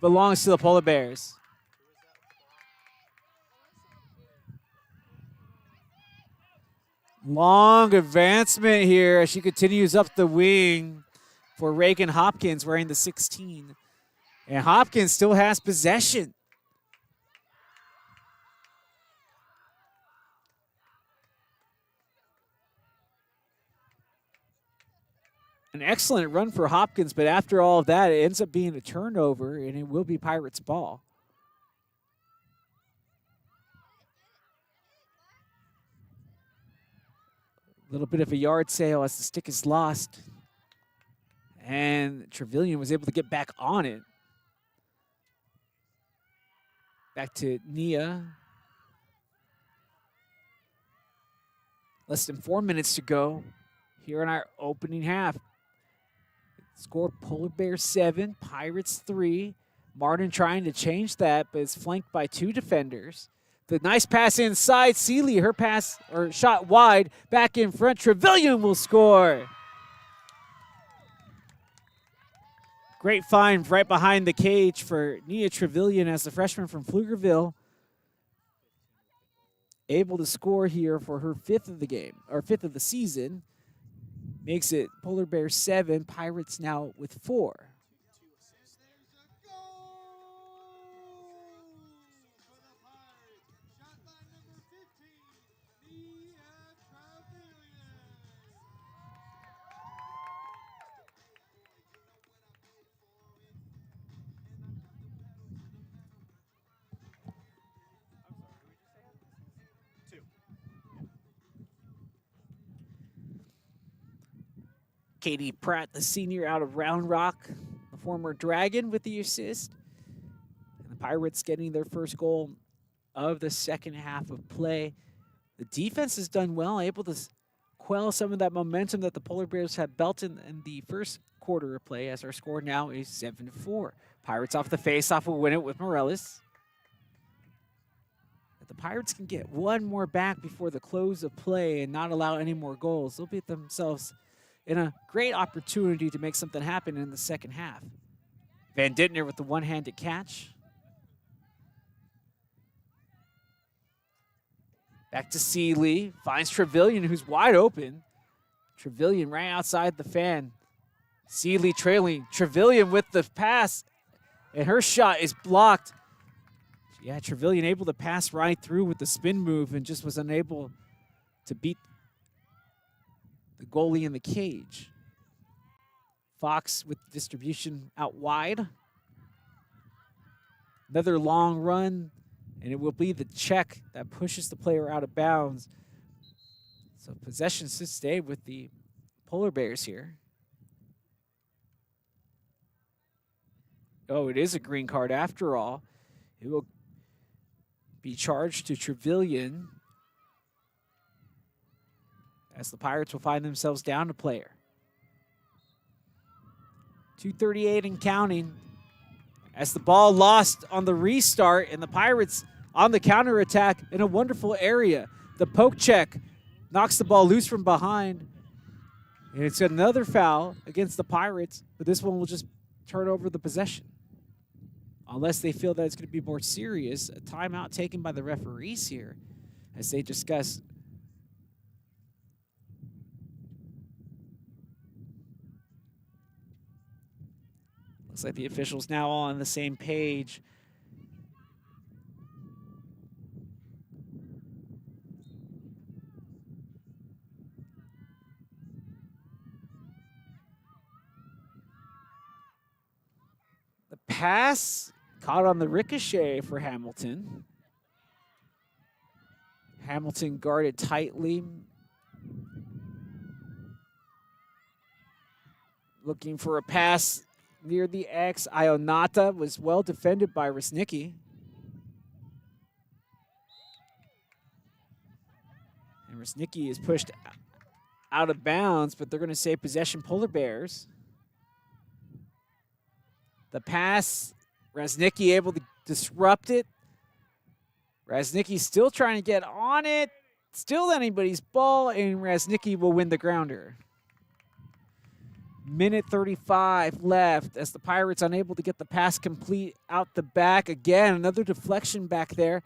Speaker 4: belongs to the Polar Bears. Long advancement here as she continues up the wing for Reagan Hopkins wearing the 16. And Hopkins still has possession. An excellent run for Hopkins, but after all of that, it ends up being a turnover, and it will be Pirates' ball. A little bit of a yard sale as the stick is lost. And Trevelyan was able to get back on it. Back to Nia. Less than 4 minutes to go here in our opening half. Score Polar Bears 7, Pirates 3. Martin trying to change that, but is flanked by two defenders. The nice pass inside. Seeley, her pass or shot wide, back in front. Trevelyan will score. Great find right behind the cage for Nia Trevelyan as the freshman from Pflugerville. Able to score here for her fifth of the game, or fifth of the season. Makes it Polar Bears 7, Pirates now with 4. Katie Pratt, the senior out of Round Rock, the former Dragon with the assist. And the Pirates getting their first goal of the second half of play. The defense has done well, able to quell some of that momentum that the Polar Bears had built in the first quarter of play, as our score now is 7-4. Pirates off the face-off will win it with Morales. If the Pirates can get one more back before the close of play and not allow any more goals, they'll beat themselves in a great opportunity to make something happen in the second half. Van Dittner with the one-handed catch. Back to Seeley, finds Trevelyan, who's wide open. Trevelyan right outside the fan. Seeley trailing. Trevelyan with the pass, and her shot is blocked. Yeah, Trevelyan able to pass right through with the spin move and just was unable to beat the goalie in the cage. Fox with distribution out wide. Another long run, and it will be the check that pushes the player out of bounds. So possession should stay with the Polar Bears here. Oh, it is a green card after all. It will be charged to Trevelyan as the Pirates will find themselves down a player. 2:38 and counting as the ball lost on the restart and the Pirates on the counterattack in a wonderful area. The poke check knocks the ball loose from behind. And it's another foul against the Pirates, but this one will just turn over the possession. Unless they feel that it's going to be more serious, a timeout taken by the referees here as they discuss. Looks like the officials now all on the same page. The pass caught on the ricochet for Hamilton. Hamilton guarded tightly. Looking for a pass near the X. Ionata was well defended by Resnicki. And Resnicki is pushed out of bounds, but they're going to say possession Polar Bears. The pass, Resnicki able to disrupt it. Resnicki still trying to get on it. Still anybody's ball, and Resnicki will win the grounder. Minute 35 left as the Pirates unable to get the pass complete out the back. Again, another deflection back there,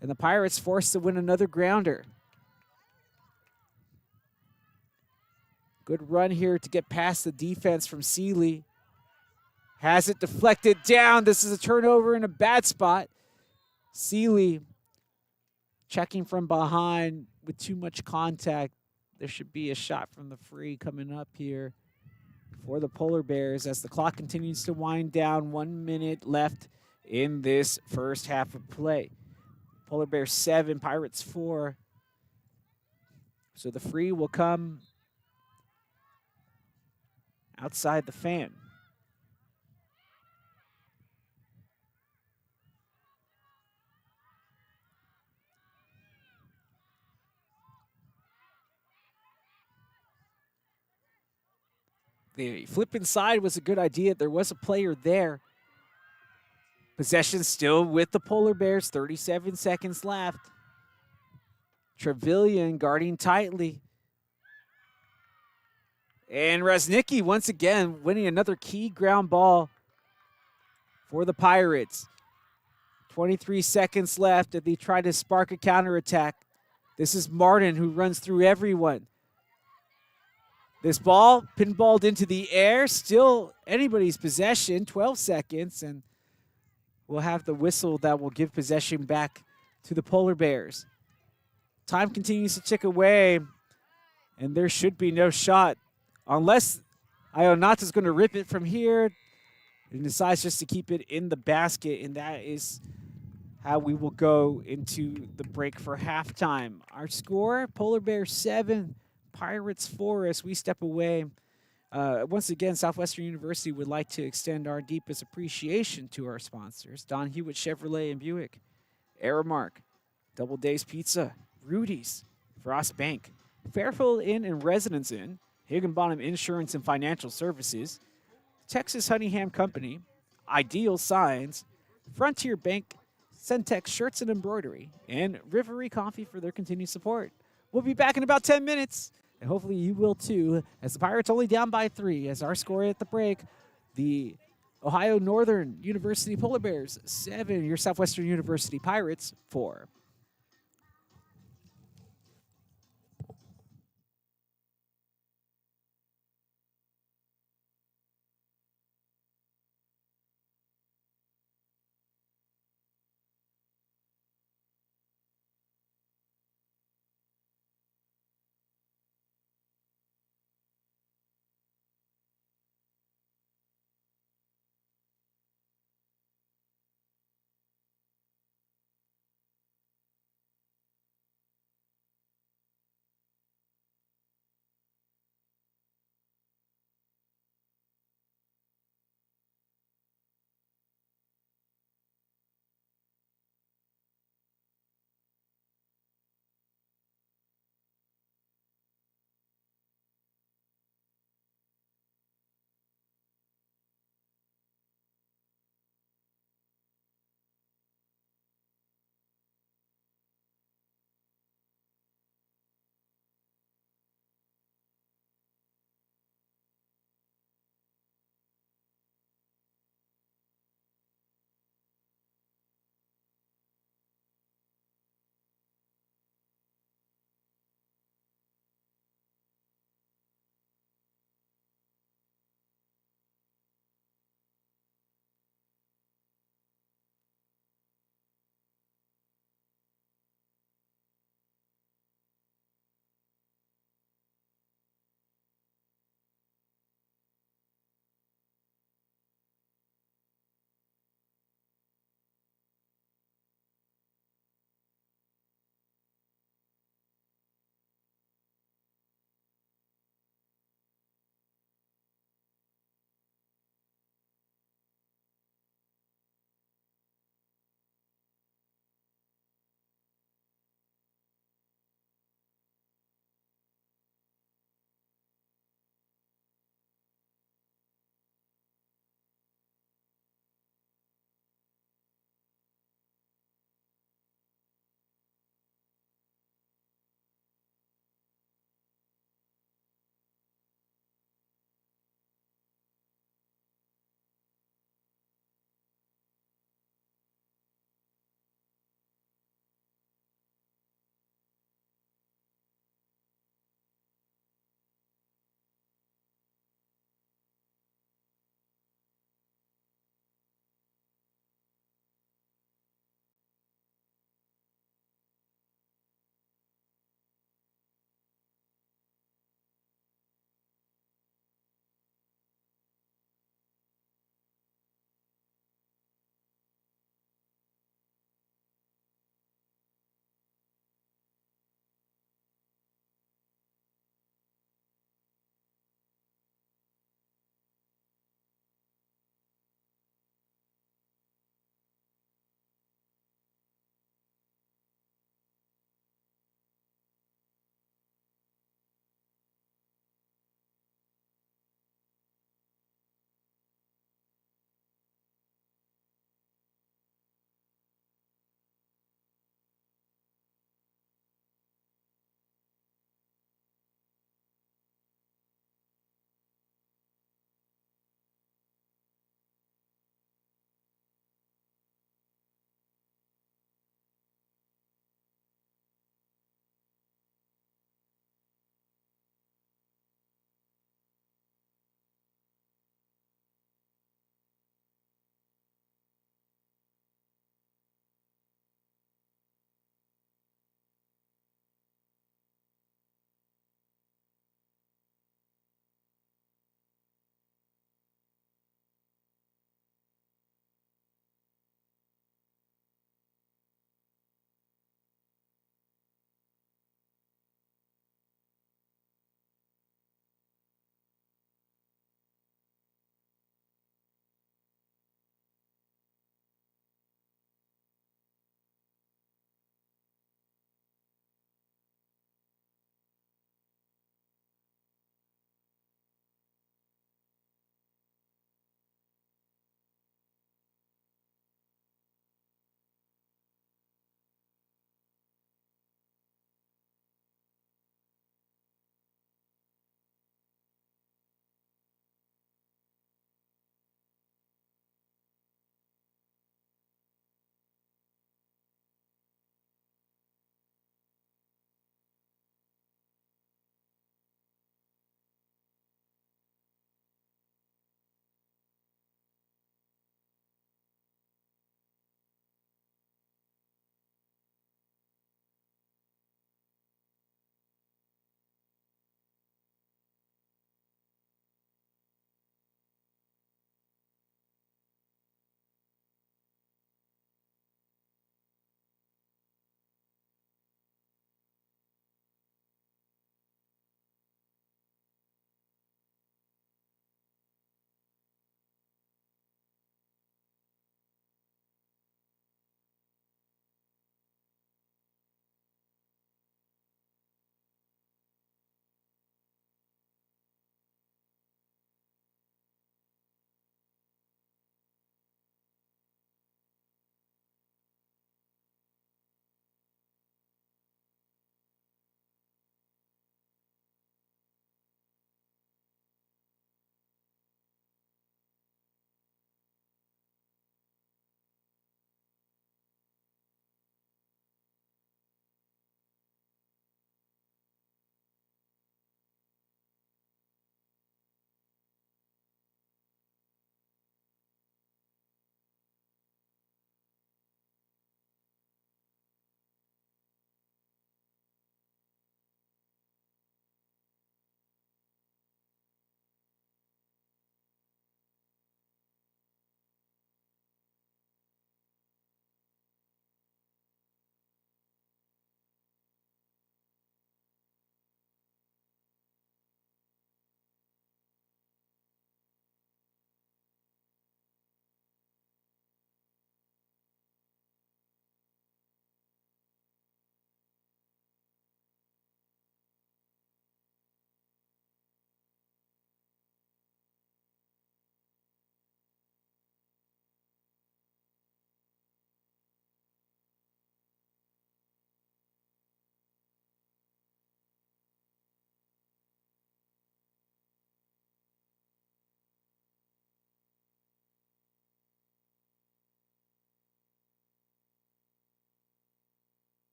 Speaker 4: and the Pirates forced to win another grounder. Good run here to get past the defense from Seeley. Has it deflected down. This is a turnover in a bad spot. Seeley checking from behind with too much contact. There should be a shot from the free coming up here for the Polar Bears as the clock continues to wind down. 1 minute left in this first half of play. Polar Bears 7, Pirates 4. So the free will come outside the fan. The flip inside was a good idea. There was a player there. Possession still with the Polar Bears. 37 seconds left. Trevelyan guarding tightly. And Resnicki once again winning another key ground ball for the Pirates. 23 seconds left as they try to spark a counterattack. This is Martin who runs through everyone. This ball pinballed into the air, still anybody's possession, 12 seconds, and we'll have the whistle that will give possession back to the Polar Bears. Time continues to tick away, and there should be no shot unless Ionata's going to rip it from here and decides just to keep it in the basket, and that is how we will go into the break for halftime. Our score, Polar Bears 7, Pirates 4 as we step away. Once again, Southwestern University would like to extend our deepest appreciation to our sponsors, Don Hewitt Chevrolet and Buick, Aramark, Double Days Pizza, Rudy's, Frost Bank, Fairfield Inn and Residence Inn, Higginbottom Insurance and Financial Services, Texas Honeyham Company, Ideal Signs, Frontier Bank, Centex Shirts and Embroidery, and Rivery Coffee for their continued support. We'll be back in about 10 minutes. And hopefully you will too, as the Pirates only down by 3. As our score at the break, the Ohio Northern University Polar Bears 7, your Southwestern University Pirates 4.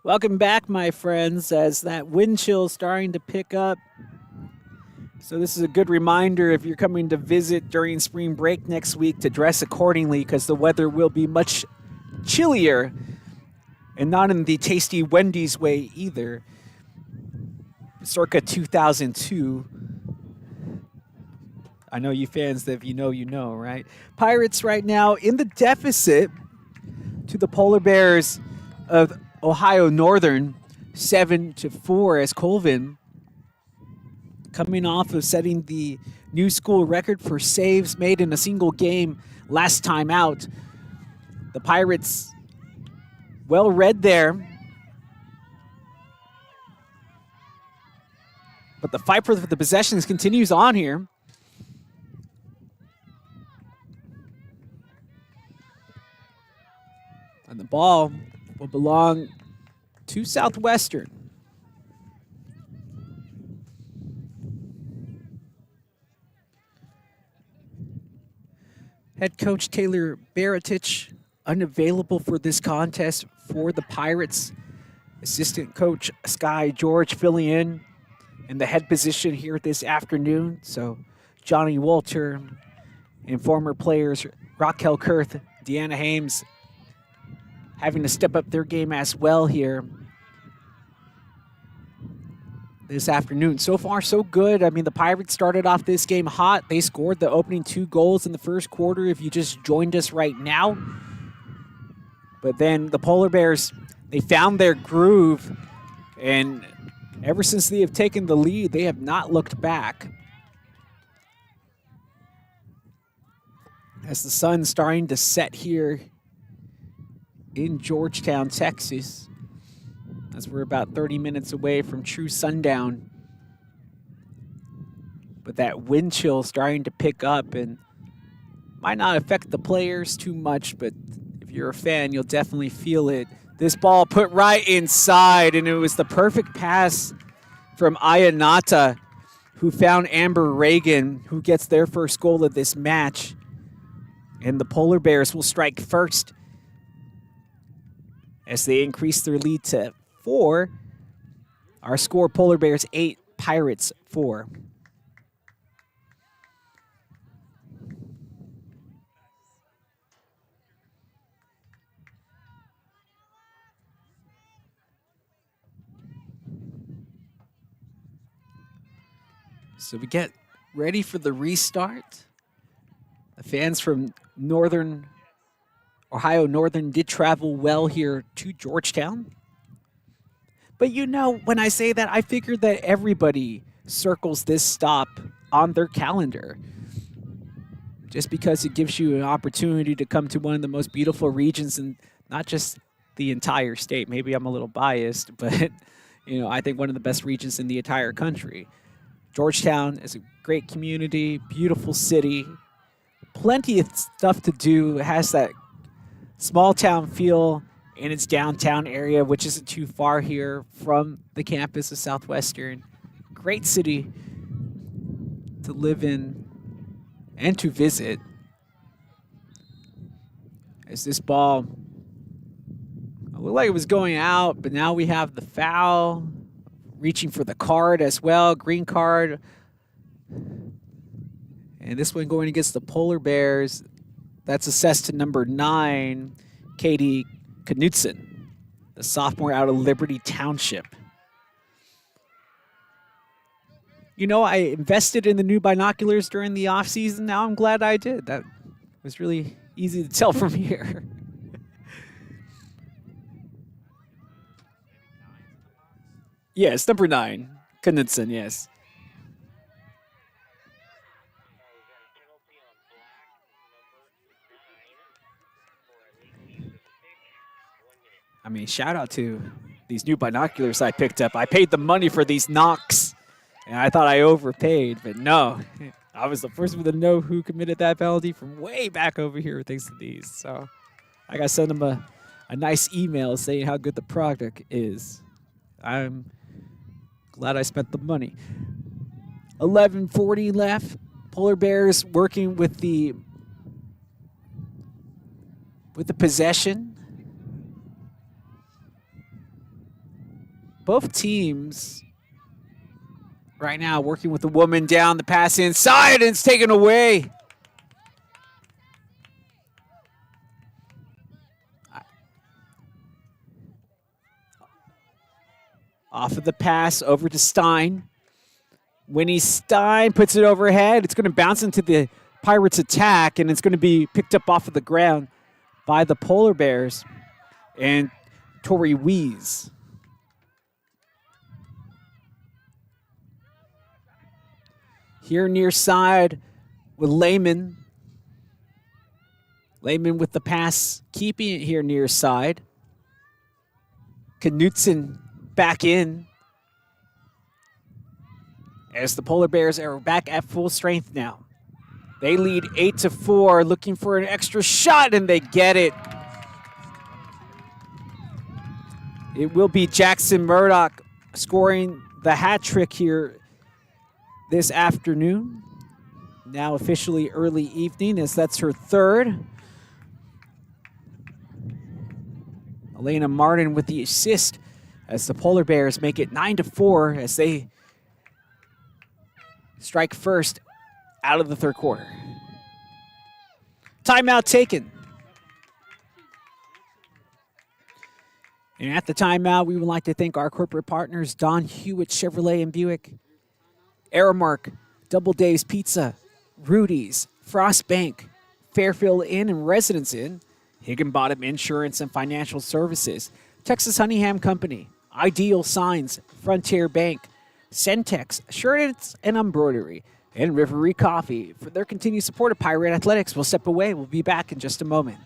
Speaker 4: Welcome back, my friends, as that wind chill is starting to pick up. So this is a good reminder if you're coming to visit during spring break next week to dress accordingly because the weather will be much chillier and not in the tasty Wendy's way either. Circa 2002. I know you fans, that if you know, right? Pirates right now in the deficit to the Polar Bears of Ohio Northern, 7-4, as Colvin, coming off of setting the new school record for saves made in a single game last time out. The Pirates, well read there. But the fight for the possessions continues on here. And the ball will belong to Southwestern. Head coach Taylor Baratich unavailable for this contest for the Pirates. Assistant coach Sky George filling in the head position here this afternoon. So Johnny Walter and former players Raquel Kurth, Deanna Hames having to step up their game as well here this afternoon. So far, so good. I mean, the Pirates started off this game hot. They scored the opening 2 goals in the first quarter if you just joined us right now. But then the Polar Bears, they found their groove, and ever since they have taken the lead, they have not looked back. As the sun's starting to set here in Georgetown, Texas, as we're about 30 minutes away from true sundown. But that wind chill starting to pick up and might not affect the players too much, but if you're a fan, you'll definitely feel it. This ball put right inside, and it was the perfect pass from Ayanata, who found Amber Reagan, who gets their first goal of this match. And the Polar Bears will strike first as they increase their lead to 4. Our score, Polar Bears 8, Pirates 4. So we get ready for the restart. The fans from Ohio Northern did travel well here to Georgetown. But you know, when I say that, I figure that everybody circles this stop on their calendar. Just because it gives you an opportunity to come to one of the most beautiful regions in not just the entire state. Maybe I'm a little biased, but you know, I think one of the best regions in the entire country. Georgetown is a great community, beautiful city, plenty of stuff to do. It has that small town feel in its downtown area, which isn't too far here from the campus of Southwestern. Great city to live in and to visit. As this ball looked like it was going out, but now we have the foul, reaching for the card as well, green card. And this one going against the Polar Bears. That's assessed to number 9, Katie Knudsen, the sophomore out of Liberty Township. You know, I invested in the new binoculars during the offseason. Now I'm glad I did. That was really easy to tell from here. Yes, number 9, Knudsen, yes. I mean, shout out to these new binoculars I picked up. I paid the money for these Knox, and I thought I overpaid, but no. I was the first one to know who committed that penalty from way back over here thanks to these. So I got to send them a nice email saying how good the product is. I'm glad I spent the money. 11:40 left. Polar Bears working with the possession. both teams right now working with the woman down, the pass inside, and it's taken away. Off of the pass, over to Stein. Winnie Stein puts it overhead. It's going to bounce into the Pirates' attack, and it's going to be picked up off of the ground by the Polar Bears and Tori Wees. Here near side with Lehman. Lehman with the pass, keeping it here near side. Knutson back in. As the Polar Bears are back at full strength now. They lead 8-4, looking for an extra shot, and they get it. It will be Jackson Murdoch scoring the hat trick here this afternoon. Now officially early evening, as that's her third. Elena Martin with the assist as the Polar Bears make it 9-4 as they strike first out of the third quarter. Timeout taken. And at the timeout, we would like to thank our corporate partners, Don Hewitt Chevrolet and Buick, Aramark, Double Dave's Pizza, Rudy's, Frost Bank, Fairfield Inn and Residence Inn, Higginbottom Insurance and Financial Services, Texas Honeyham Company, Ideal Signs, Frontier Bank, Centex, Shirts and Embroidery, and Rivery Coffee. For their continued support of Pirate Athletics, we'll step away. We'll be back in just a moment.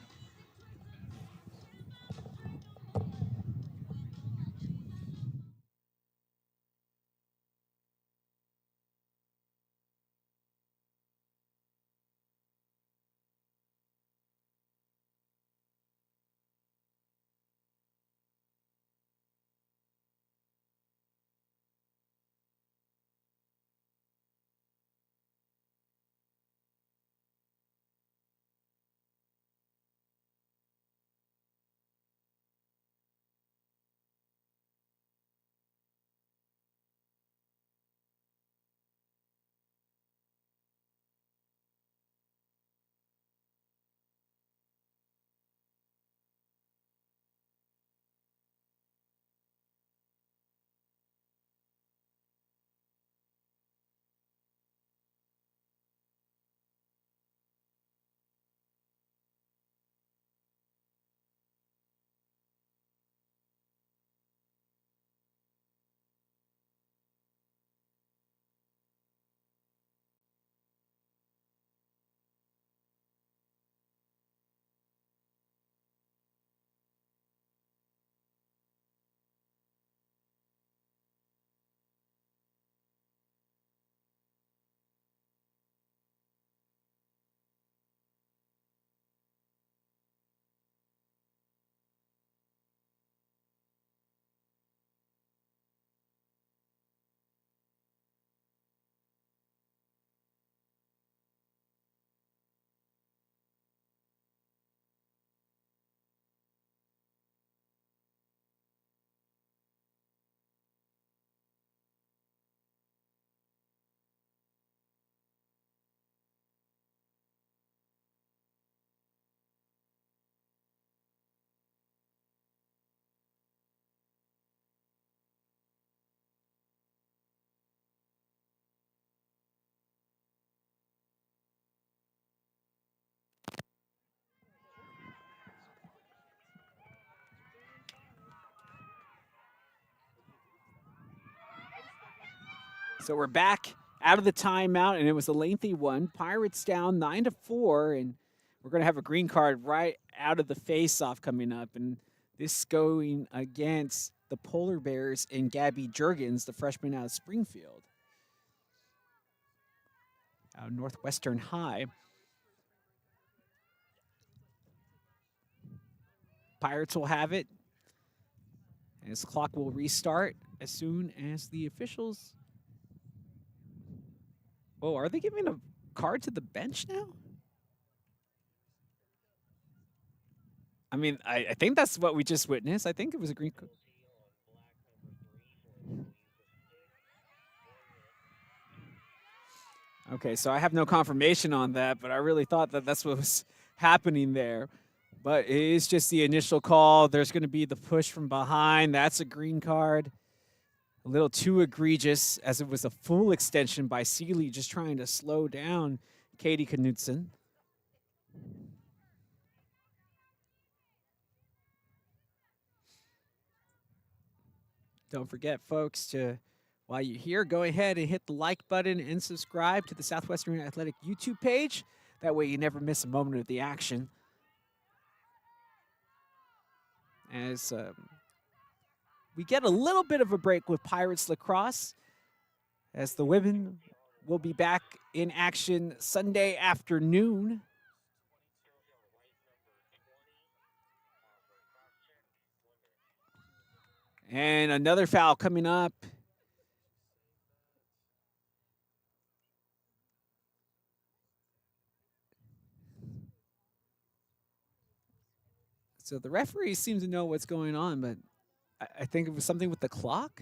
Speaker 4: So we're back out of the timeout, and it was a lengthy one. Pirates down 9-4, and we're going to have a green card right out of the face-off coming up. And this going against the Polar Bears and Gabby Jurgens, the freshman out of Springfield, out of Northwestern High. Pirates will have it. And this clock will restart as soon as the officials... Oh, are they giving a card to the bench now? I mean, I think that's what we just witnessed. I think it was a green card. Okay, so I have no confirmation on that, but I really thought that that's what was happening there. But it is just the initial call. There's going to be the push from behind. That's a green card. A little too egregious, as it was a full extension by Seeley, just trying to slow down Katie Knudsen. Don't forget, folks, while you're here, go ahead and hit the like button and subscribe to the Southwestern Athletic YouTube page. That way you never miss a moment of the action. As we get a little bit of a break with Pirates Lacrosse, as the women will be back in action Sunday afternoon. And another foul coming up. So the referee seems to know what's going on, but I think it was something with the clock.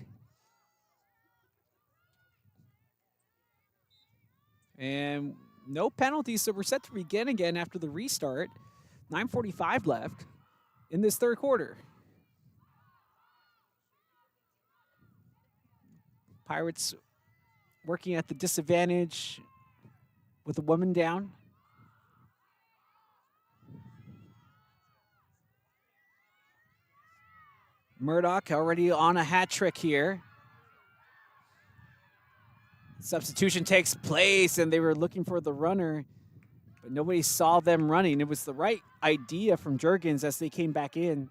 Speaker 4: And no penalties, so we're set to begin again after the restart. 9:45 left in this third quarter. Pirates working at the disadvantage with a woman down. Murdoch already on a hat trick here. Substitution takes place, and they were looking for the runner, but nobody saw them running. It was the right idea from Jurgens as they came back in.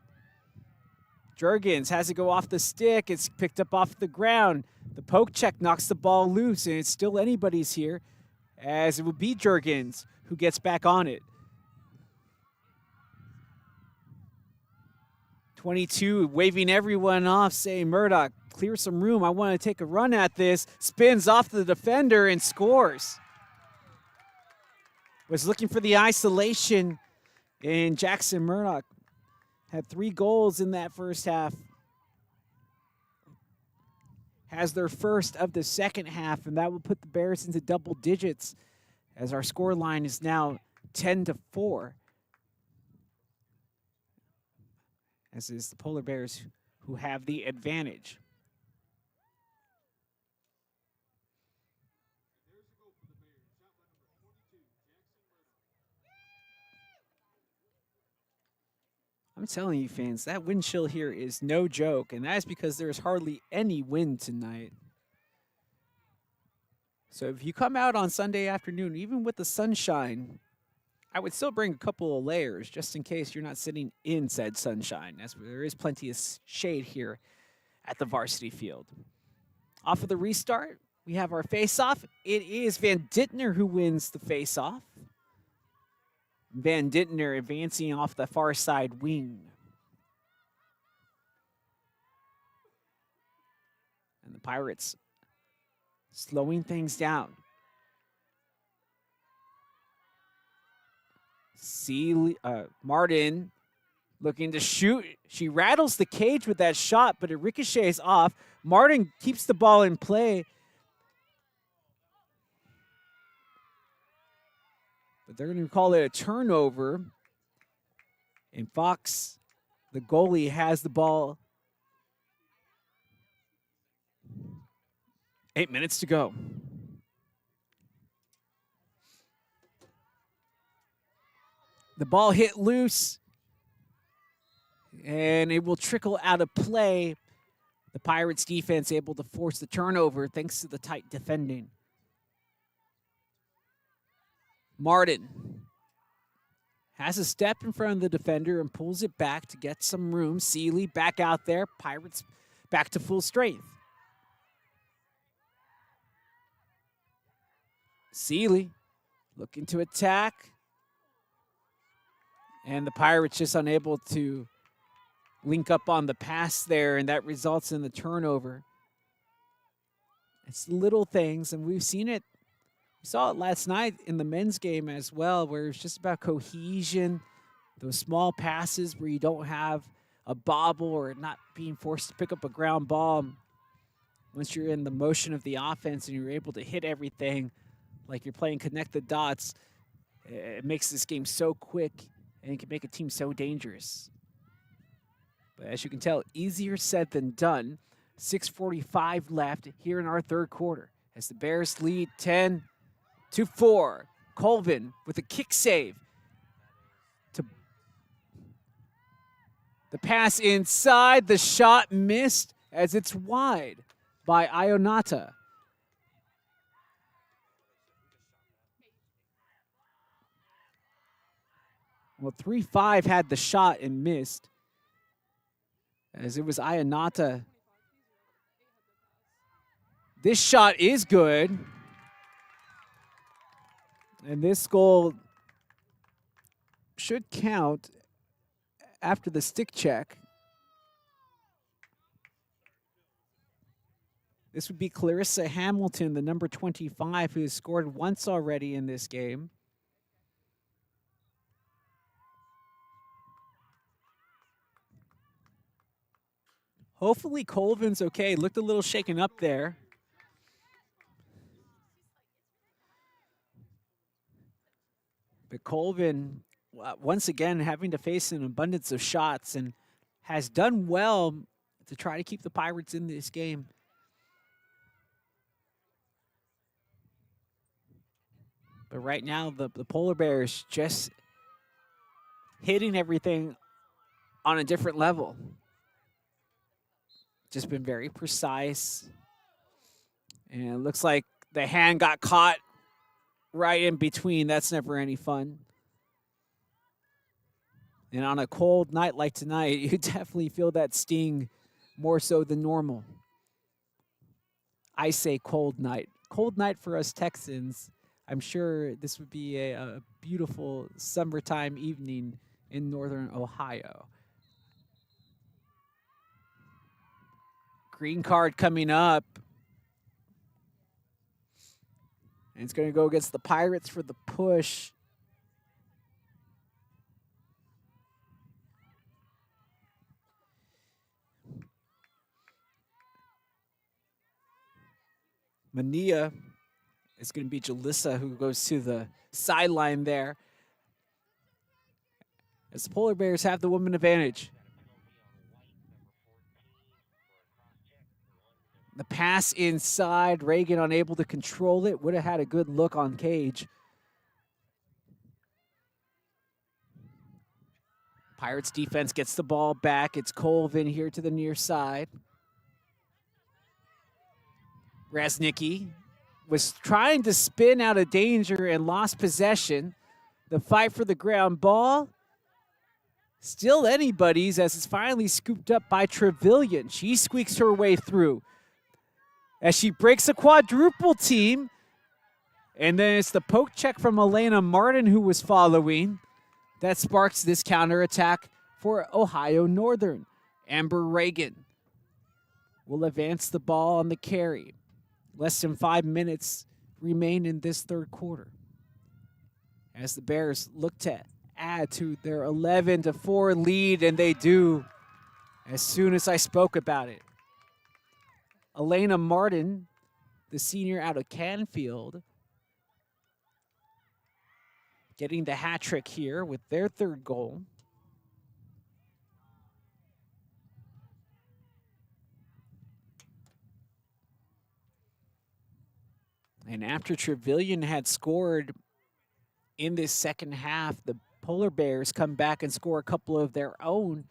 Speaker 4: Jurgens has to go off the stick. It's picked up off the ground. The poke check knocks the ball loose, and it's still anybody's here, as it will be Jurgens who gets back on it. 22 waving everyone off, saying, Murdoch, clear some room. I want to take a run at this. Spins off the defender and scores. Was looking for the isolation, and Jackson Murdoch had 3 goals in that first half. Has their first of the second half, and that will put the Bears into double digits, as our score line is now 10-4. As is the Polar Bears who have the advantage. I'm telling you, fans, that wind chill here is no joke, and that is because there is hardly any wind tonight. So if you come out on Sunday afternoon, even with the sunshine, I would still bring a couple of layers just in case you're not sitting in said sunshine, as there is plenty of shade here at the varsity field. Off of the restart, we have our face-off. It is Van Dittner who wins the face-off. Van Dittner advancing off the far side wing. And the Pirates slowing things down. Martin looking to shoot. She rattles the cage with that shot, but it ricochets off. Martin keeps the ball in play. But they're going to call it a turnover. And Fox, the goalie, has the ball. 8 minutes to go. The ball hit loose, and it will trickle out of play. The Pirates defense able to force the turnover thanks to the tight defending. Martin has a step in front of the defender and pulls it back to get some room. Seeley back out there. Pirates back to full strength. Seeley looking to attack. And the Pirates just unable to link up on the pass there, and that results in the turnover. It's little things, and we've seen it. We saw it last night in the men's game as well, where it's just about cohesion, those small passes where you don't have a bobble or not being forced to pick up a ground ball. Once you're in the motion of the offense and you're able to hit everything, like you're playing connect the dots. It makes this game so quick, and it can make a team so dangerous. But as you can tell, easier said than done. 6:45 left here in our third quarter as the Bears lead 10-4. Colvin with a kick save. The pass inside, the shot missed as it's wide by Ionata. Well, 3-5 had the shot and missed as it was Ionata. This shot is good. And this goal should count after the stick check. This would be Clarissa Hamilton, the number 25, who has scored once already in this game. Hopefully Colvin's okay. Looked a little shaken up there. But Colvin, once again, having to face an abundance of shots and has done well to try to keep the Pirates in this game. But right now, the Polar Bears just hitting everything on a different level. Just been very precise. And it looks like the hand got caught right in between. That's never any fun. And on a cold night like tonight, you definitely feel that sting more so than normal. I say cold night. Cold night for us Texans. I'm sure this would be a beautiful summertime evening in northern Ohio. Green card coming up. And it's going to go against the Pirates for the push. Mania is going to be Jalissa, who goes to the sideline there. As the Polar Bears have the woman advantage. The pass inside, Reagan unable to control it. Would have had a good look on Cage. Pirates defense gets the ball back. It's Colvin here to the near side. Resnicki was trying to spin out of danger and lost possession. The fight for the ground ball. Still anybody's as it's finally scooped up by Trevelyan. She squeaks her way through as she breaks a quadruple team. And then it's the poke check from Elena Martin, who was following, that sparks this counterattack for Ohio Northern. Amber Reagan will advance the ball on the carry. Less than 5 minutes remain in this third quarter as the Bears look to add to their 11-4 lead, and they do as soon as I spoke about it. Elena Martin, the senior out of Canfield, getting the hat trick here with their third goal. And after Trevelyan had scored in this second half, the Polar Bears come back and score a couple of their own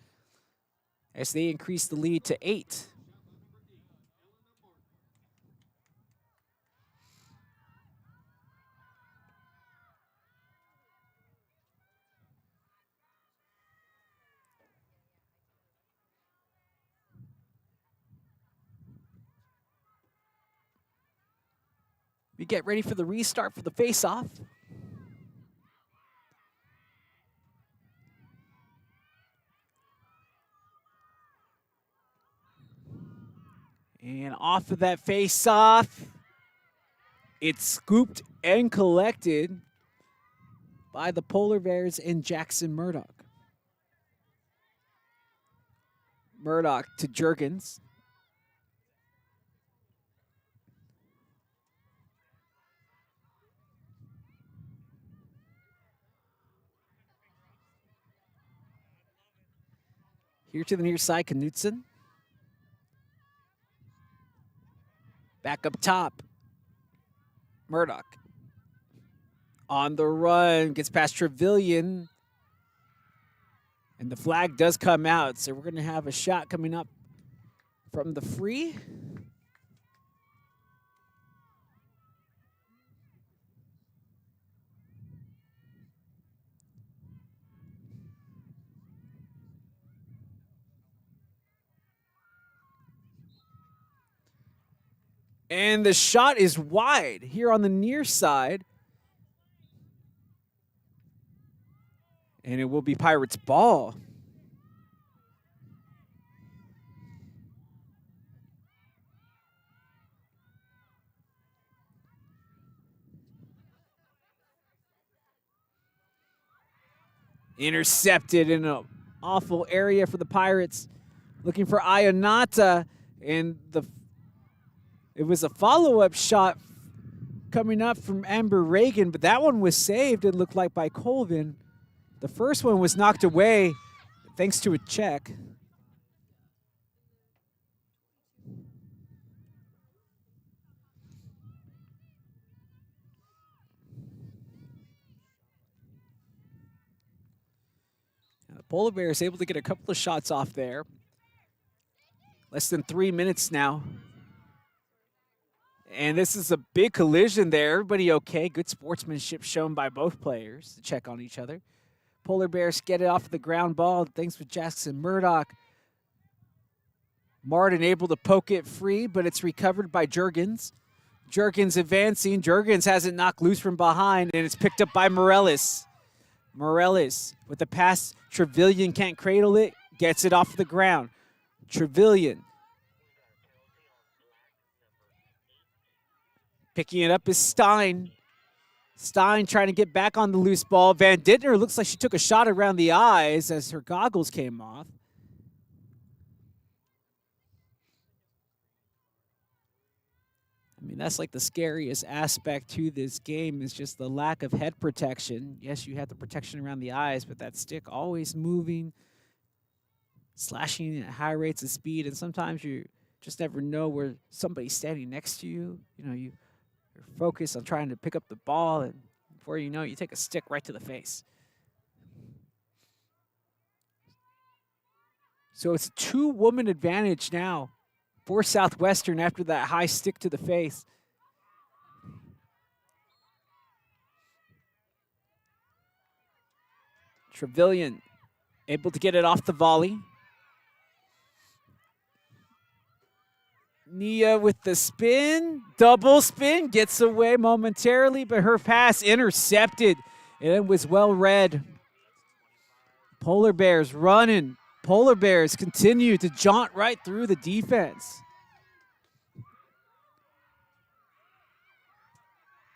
Speaker 4: as they increase the lead to 8. We get ready for the restart for the face-off. And off of that face-off, it's scooped and collected by the Polar Bears and Jackson Murdoch. Murdoch to Juergens. Here to the near side, Knutson. Back up top. Murdoch. On the run, gets past Trevelyan. And the flag does come out, so we're going to have a shot coming up from the free. And the shot is wide here on the near side. And it will be Pirates' ball. Intercepted in an awful area for the Pirates. Looking for Ionata. And it was a follow-up shot coming up from Amber Reagan, but that one was saved, it looked like, by Colvin. The first one was knocked away thanks to a check. Now the Polar Bears able to get a couple of shots off there. Less than 3 minutes now. And this is a big collision there. Everybody okay. Good sportsmanship shown by both players to check on each other. Polar Bears get it off the ground ball. Thanks for Jackson Murdoch. Martin able to poke it free, but it's recovered by Jurgens. Jurgens advancing. Jurgens has it knocked loose from behind, and it's picked up by Morellis. Morellis with the pass. Trevelyan can't cradle it. Gets it off the ground. Trevelyan. Picking it up is Stein. Stein trying to get back on the loose ball. Van Dittner looks like she took a shot around the eyes as her goggles came off. I mean, that's like the scariest aspect to this game is just the lack of head protection. Yes, you have the protection around the eyes, but that stick always moving, slashing at high rates of speed, and sometimes you just never know where somebody's standing next to you. You know, you're focused on trying to pick up the ball, and before you know it, you take a stick right to the face. So it's a two-woman advantage now for Southwestern after that high stick to the face. Trevelyan able to get it off the volley. Nia with the spin, double spin, gets away momentarily, but her pass intercepted, and it was well read. Polar Bears running. Polar Bears continue to jaunt right through the defense.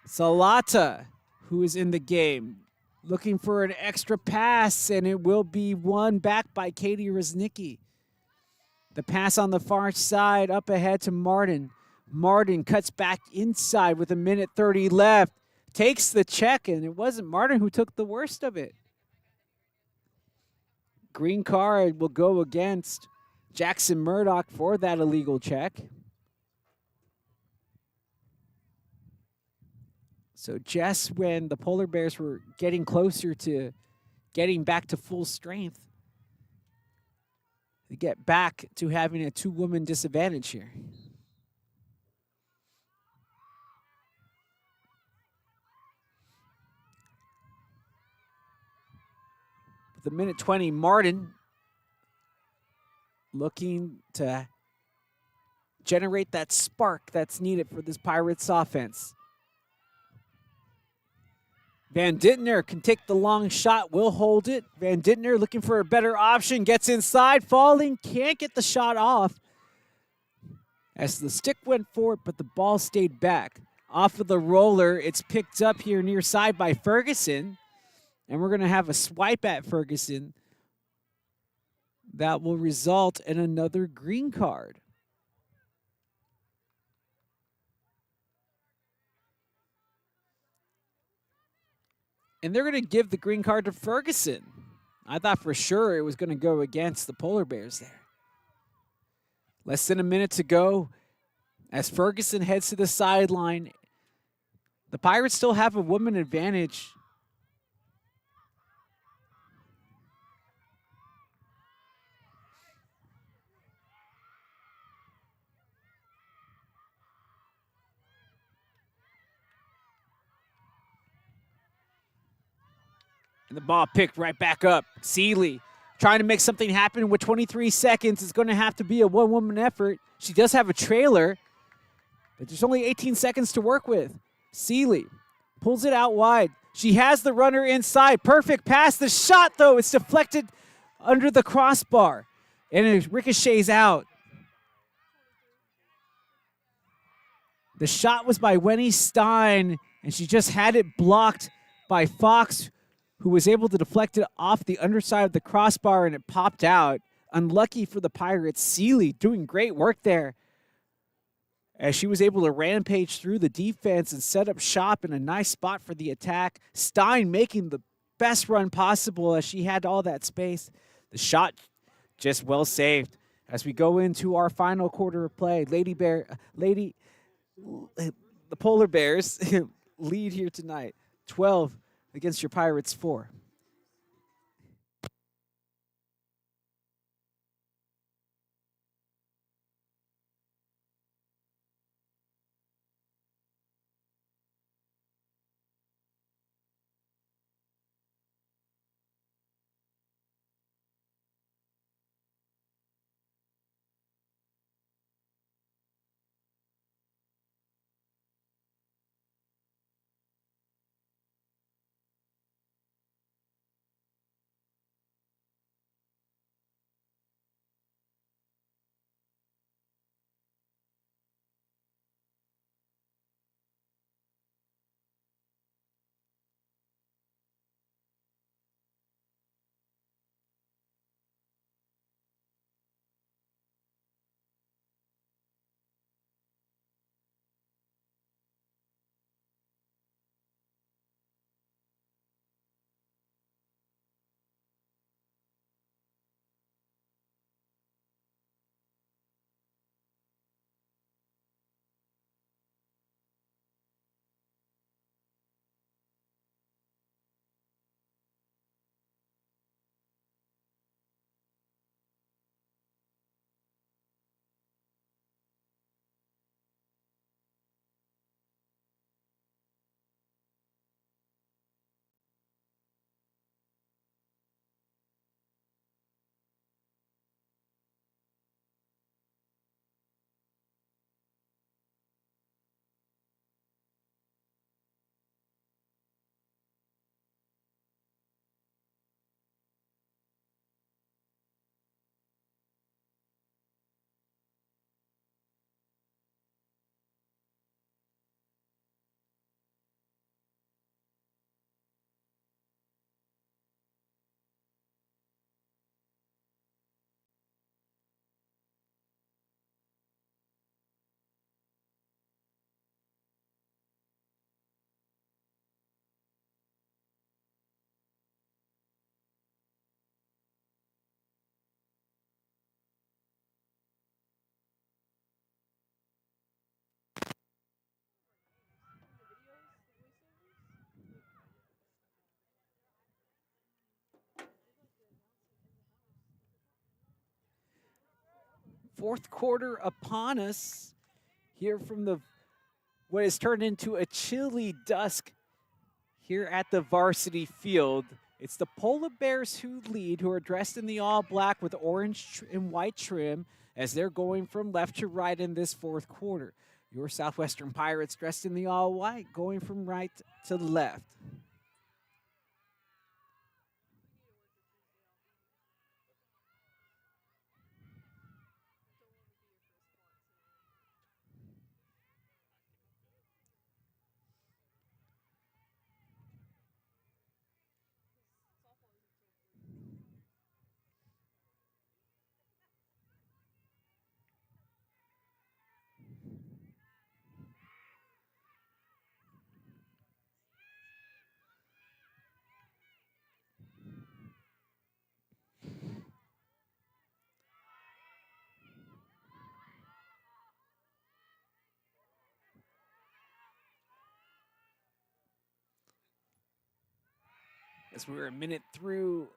Speaker 4: Salata, who is in the game, looking for an extra pass, and it will be won back by Katie Reznicki. The pass on the far side, up ahead to Martin. Martin cuts back inside with 1:30 left. Takes the check, and it wasn't Martin who took the worst of it. Green card will go against Jackson Murdoch for that illegal check. So just when the Polar Bears were getting closer to getting back to full strength, they get back to having a two-woman disadvantage here. With 1:20, Martin looking to generate that spark that's needed for this Pirates offense. Van Dittner can take the long shot, will hold it. Van Dittner looking for a better option, gets inside, falling, can't get the shot off. As the stick went forward, but the ball stayed back. Off of the roller, it's picked up here near side by Ferguson. And we're going to have a swipe at Ferguson that will result in another green card. And they're going to give the green card to Ferguson. I thought for sure it was going to go against the Polar Bears there. Less than a minute to go as Ferguson heads to the sideline. The Pirates still have a woman advantage. And the ball picked right back up. Seeley trying to make something happen with 23 seconds. It's going to have to be a one-woman effort. She does have a trailer, but there's only 18 seconds to work with. Seeley pulls it out wide. She has the runner inside. Perfect pass. The shot, though, it's deflected under the crossbar, and it ricochets out. The shot was by Wenny Stein, and she just had it blocked by Fox, who was able to deflect it off the underside of the crossbar, and it popped out. Unlucky for the Pirates. Seeley doing great work there, as she was able to rampage through the defense and set up shop in a nice spot for the attack. Stein making the best run possible as she had all that space. The shot just well saved. As we go into our final quarter of play, the Polar Bears lead here tonight, 12 against your Pirates 4. Fourth quarter upon us here from what has turned into a chilly dusk here at the varsity field. It's the Polar Bears who lead, who are dressed in the all black with orange and white trim as they're going from left to right in this fourth quarter. Your Southwestern Pirates dressed in the all white, going from right to left. As we're a minute through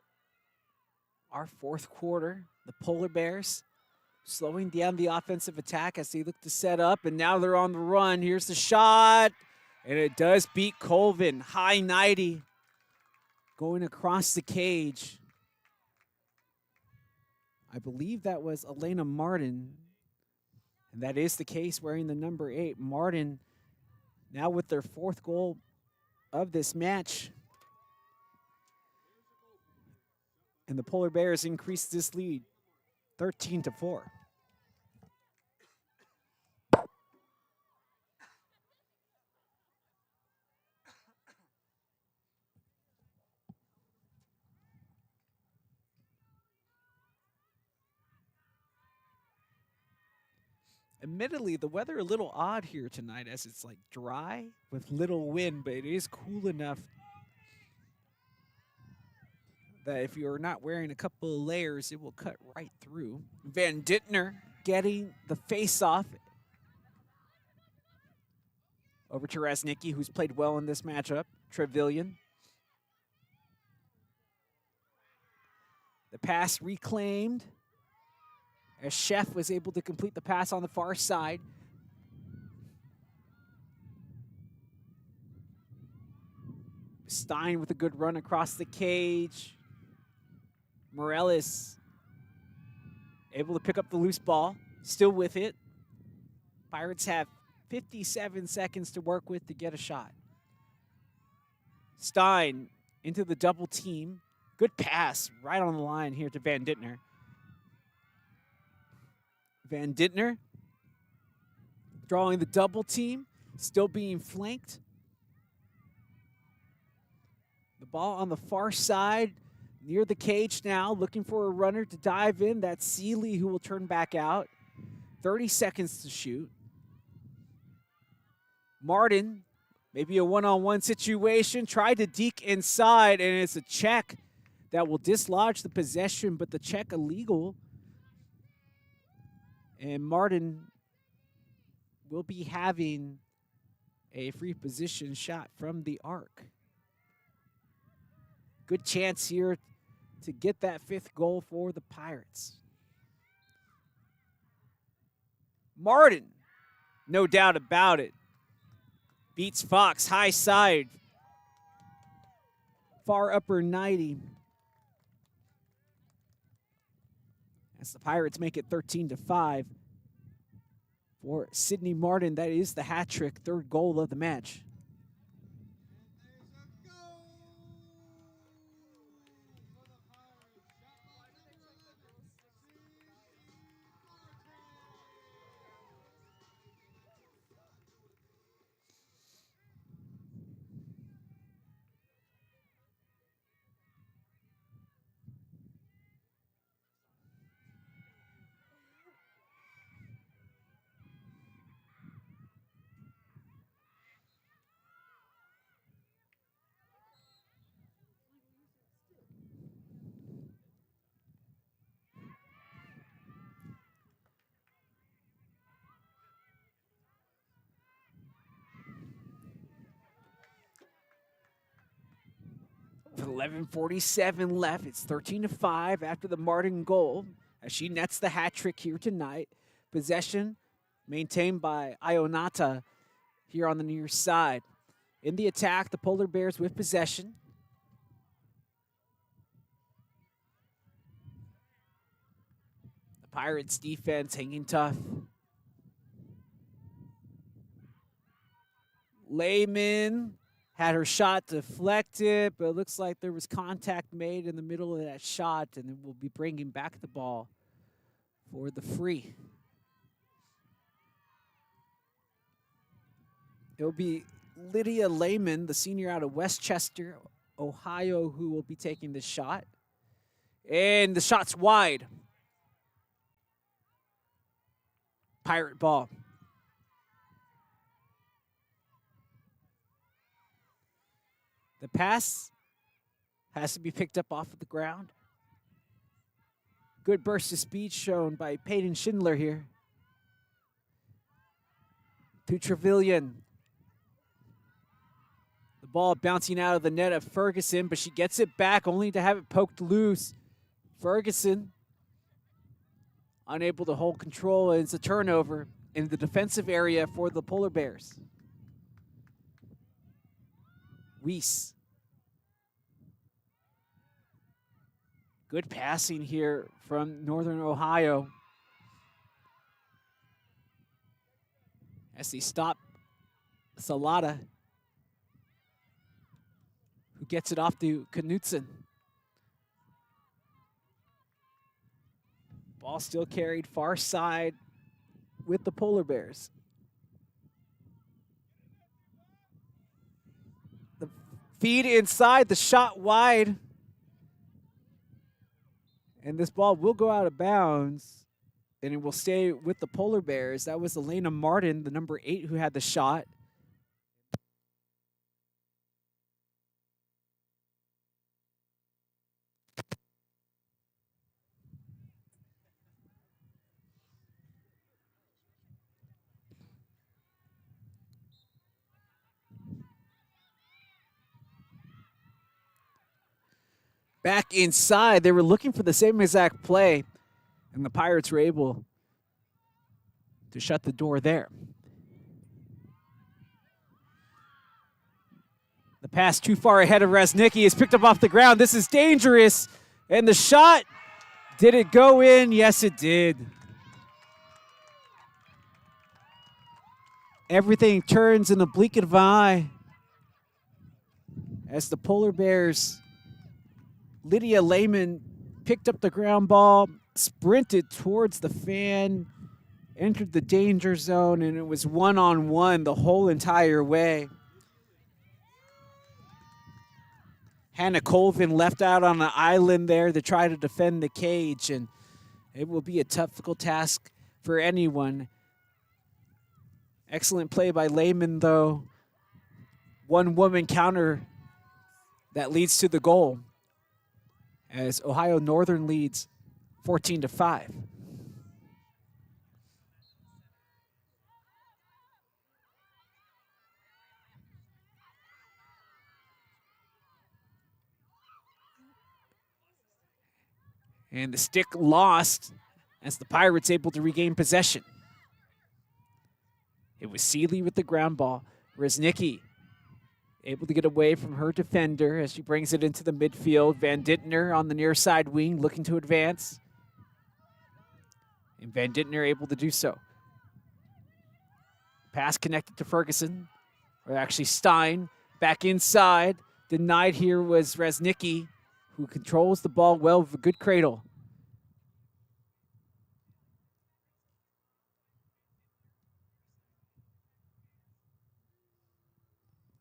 Speaker 4: our fourth quarter, the Polar Bears slowing down the offensive attack as they look to set up, and now they're on the run. Here's the shot, and it does beat Colvin. High 90 going across the cage. I believe that was Elena Martin, and that is the case, wearing the number 8. Martin now with their 4th goal of this match. And the Polar Bears increased this lead 13-4. Admittedly, the weather a little odd here tonight as it's like dry with little wind, but it is cool enough that if you're not wearing a couple of layers, it will cut right through. Van Dittner getting the face-off over to Raznicki, who's played well in this matchup. Trevelyan. The pass reclaimed as Chef was able to complete the pass on the far side. Stein with a good run across the cage. Morales able to pick up the loose ball, still with it. Pirates have 57 seconds to work with to get a shot. Stein into the double team. Good pass right on the line here to Van Dittner. Van Dittner drawing the double team, still being flanked. The ball on the far side, near the cage now, looking for a runner to dive in. That's Seeley who will turn back out. 30 seconds to shoot. Martin, maybe a one-on-one situation, tried to deke inside, and it's a check that will dislodge the possession, but the check illegal. And Martin will be having a free position shot from the arc. Good chance here to get that 5th goal for the Pirates. Martin, no doubt about it, beats Fox high side, far upper 90. As the Pirates make it 13-5 for Sydney Martin. That is the hat trick, 3rd goal of the match. With 11:47 left, it's 13-5 after the Martin goal as she nets the hat trick here tonight. Possession maintained by Ionata here on the near side. In the attack, the Polar Bears with possession. The Pirates defense hanging tough. Lehman had her shot deflected, but it looks like there was contact made in the middle of that shot, and then we'll be bringing back the ball for the free. It'll be Lydia Lehman, the senior out of Westchester, Ohio, who will be taking this shot. And the shot's wide. Pirate ball. The pass has to be picked up off of the ground. Good burst of speed shown by Peyton Schindler here. To Trevelyan. The ball bouncing out of the net of Ferguson, but she gets it back only to have it poked loose. Ferguson unable to hold control, and it's a turnover in the defensive area for the Polar Bears. Weiss. Good passing here from Northern Ohio. As they stop Salata, who gets it off to Knutson. Ball still carried far side with the Polar Bears. The feed inside, the shot wide. And this ball will go out of bounds, and it will stay with the Polar Bears. That was Elena Martin, the number 8, who had the shot. Back inside, they were looking for the same exact play, and the Pirates were able to shut the door there. The pass too far ahead of Reznicki is picked up off the ground. This is dangerous, and the shot, did it go in? Yes, it did. Everything turns in the blink of an eye as the Polar Bears, Lydia Lehman picked up the ground ball, sprinted towards the fan, entered the danger zone, and it was one-on-one the whole entire way. Hannah Colvin left out on an island there to try to defend the cage, and it will be a difficult task for anyone. Excellent play by Lehman, though. One-woman counter that leads to the goal, as Ohio Northern leads 14-5. And the stick lost as the Pirates able to regain possession. It was Seeley with the ground ball. Reznicki able to get away from her defender as she brings it into the midfield. Van Dittner on the near side wing looking to advance. And Van Dittner able to do so. Pass connected to Ferguson. Or actually Stein back inside. Denied here was Reznicki, who controls the ball well with a good cradle.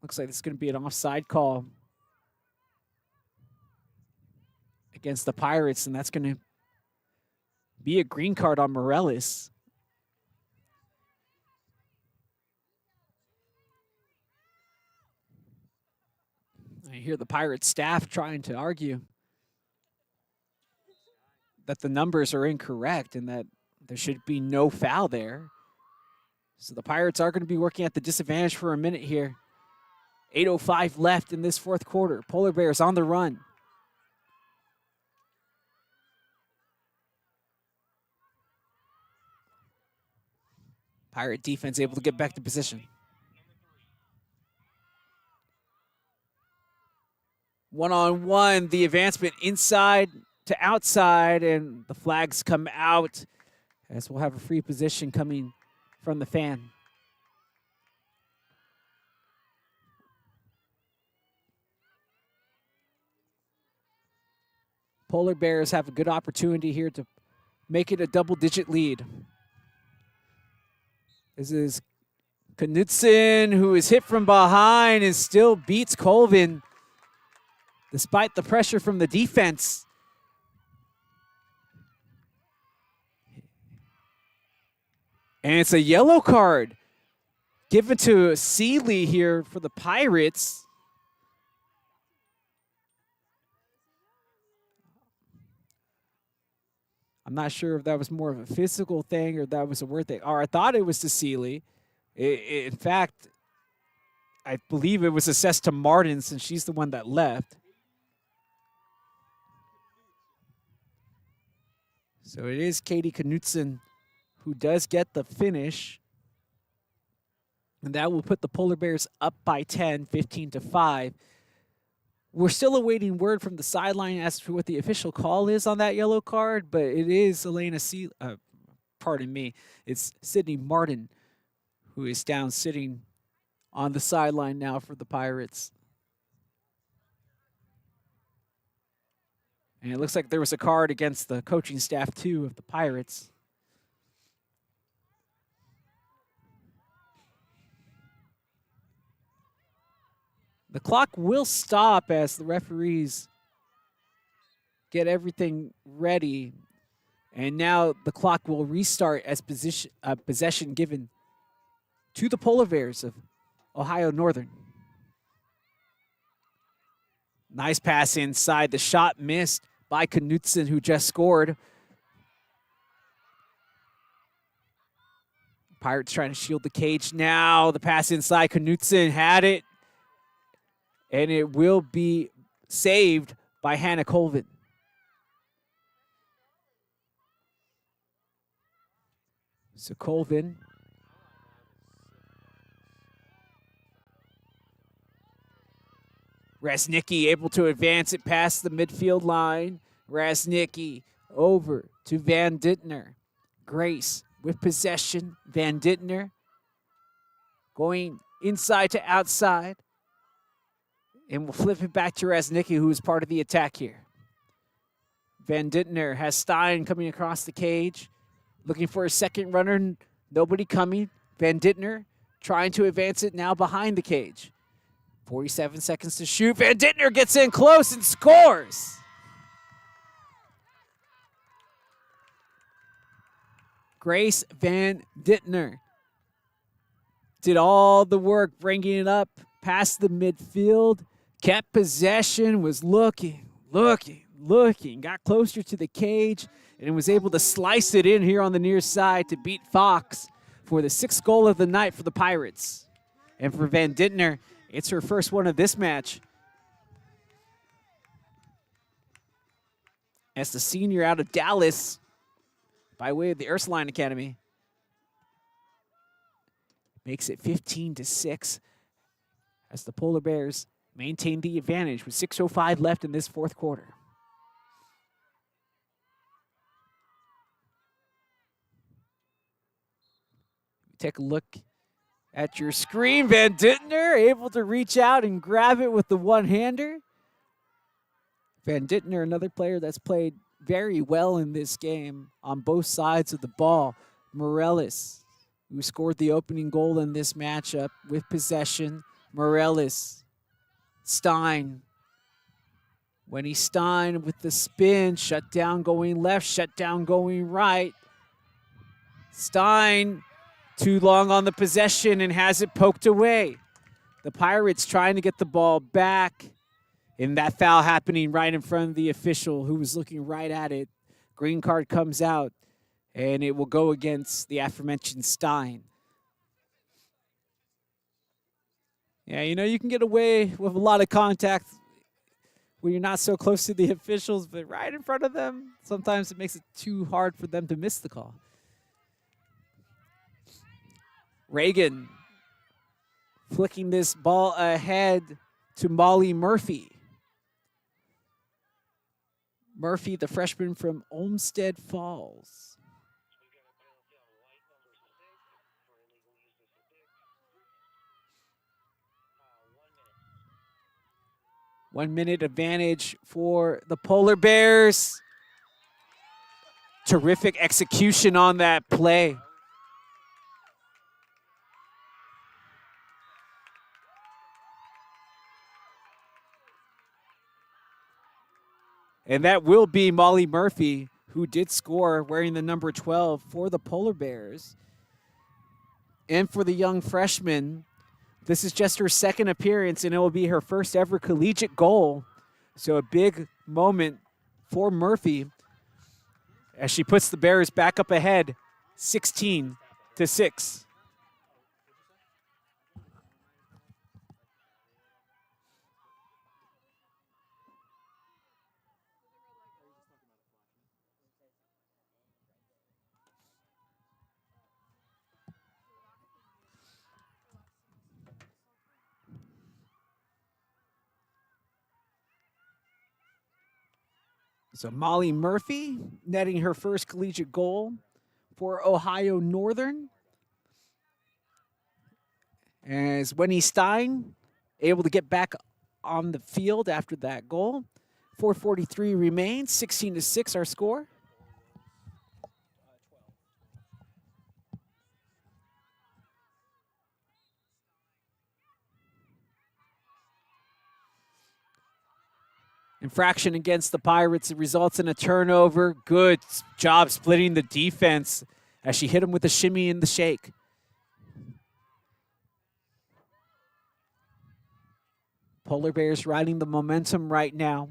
Speaker 4: Looks like this is going to be an offside call against the Pirates, and that's going to be a green card on Morellis. I hear the Pirates staff trying to argue that the numbers are incorrect and that there should be no foul there. So the Pirates are going to be working at the disadvantage for a minute here. 8:05 left in this fourth quarter. Polar Bears on the run. Pirate defense able to get back to position. One-on-one, the advancement inside to outside, and the flags come out as we'll have a free position coming from the fan. Polar Bears have a good opportunity here to make it a double-digit lead. This is Knutson, who is hit from behind and still beats Colvin despite the pressure from the defense. And it's a yellow card given to Seeley here for the Pirates. I'm not sure if that was more of a physical thing or that was a word thing. Or I thought it was to Seeley. In fact, I believe it was assessed to Martin since she's the one that left. So it is Katie Knutson who does get the finish. And that will put the Polar Bears up by 10, 15-5. We're still awaiting word from the sideline as to what the official call is on that yellow card, but it is it's Sydney Martin who is down sitting on the sideline now for the Pirates. And it looks like there was a card against the coaching staff, too, of the Pirates. The clock will stop as the referees get everything ready. And now the clock will restart as possession given to the Polar Bears of Ohio Northern. Nice pass inside. The shot missed by Knutson, who just scored. Pirates trying to shield the cage now. The pass inside. Knutson had it. And it will be saved by Hannah Colvin. So Colvin Rasnicki able to advance it past the midfield line. Rasnicki over to Van Dittner. Grace with possession. Van Dittner going inside to outside. And we'll flip it back to Rasnicki, who is part of the attack here. Van Dittner has Stein coming across the cage. Looking for a second runner. Nobody coming. Van Dittner trying to advance it now behind the cage. 47 seconds to shoot. Van Dittner gets in close and scores. Grace Van Dittner did all the work bringing it up past the midfield. Kept possession, was looking, got closer to the cage, and was able to slice it in here on the near side to beat Fox for the 6th goal of the night for the Pirates. And for Van Dittner, it's her first one of this match. As the senior out of Dallas, by way of the Ursuline Academy, makes it 15-6 as the Polar Bears maintain the advantage with 6:05 left in this 4th quarter. Take a look at your screen. Van Dittner able to reach out and grab it with the one-hander. Van Dittner, another player that's played very well in this game on both sides of the ball. Morellis, who scored the opening goal in this matchup with possession. Morellis. Stein. Wendy Stein with the spin. Shut down going left, shut down going right. Stein too long on the possession and has it poked away. The Pirates trying to get the ball back. And that foul happening right in front of the official who was looking right at it. Green card comes out and it will go against the aforementioned Stein. Yeah, you know, you can get away with a lot of contact when you're not so close to the officials, but right in front of them, sometimes it makes it too hard for them to miss the call. Reagan flicking this ball ahead to Molly Murphy. Murphy, the freshman from Olmsted Falls. One-minute advantage for the Polar Bears. Terrific execution on that play. And that will be Molly Murphy, who did score wearing the number 12 for the Polar Bears. And for the young freshman, this is just her 2nd appearance, and it will be her first ever collegiate goal. So a big moment for Murphy as she puts the Bears back up ahead, 16-6. So Molly Murphy netting her first collegiate goal for Ohio Northern. As Winnie Stein able to get back on the field after that goal. 4:43 remains, 16-6 our score. Infraction against the Pirates. It results in a turnover. Good job splitting the defense as she hit him with the shimmy and the shake. Polar Bears riding the momentum right now.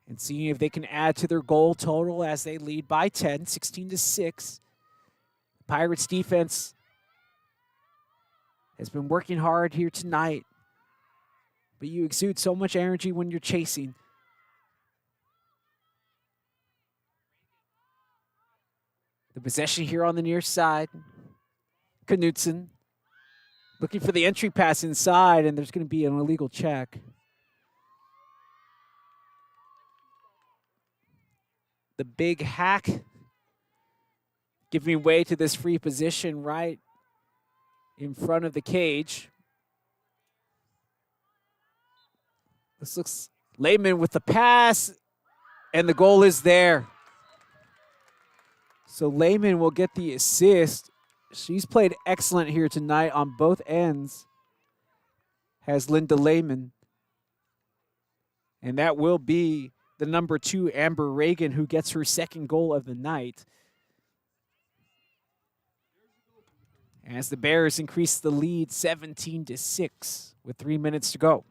Speaker 4: And seeing if they can add to their goal total as they lead by 10, 16-6. Pirates defense has been working hard here tonight. But you exude so much energy when you're chasing. The possession here on the near side. Knudsen looking for the entry pass inside, and there's going to be an illegal check. The big hack giving way to this free position right in front of the cage. This looks Lehman with the pass, and the goal is there. So Lehman will get the assist. She's played excellent here tonight on both ends, has Linda Lehman. And that will be the number 2, Amber Reagan, who gets her second goal of the night. As the Bears increase the lead 17-6 with 3 minutes to go.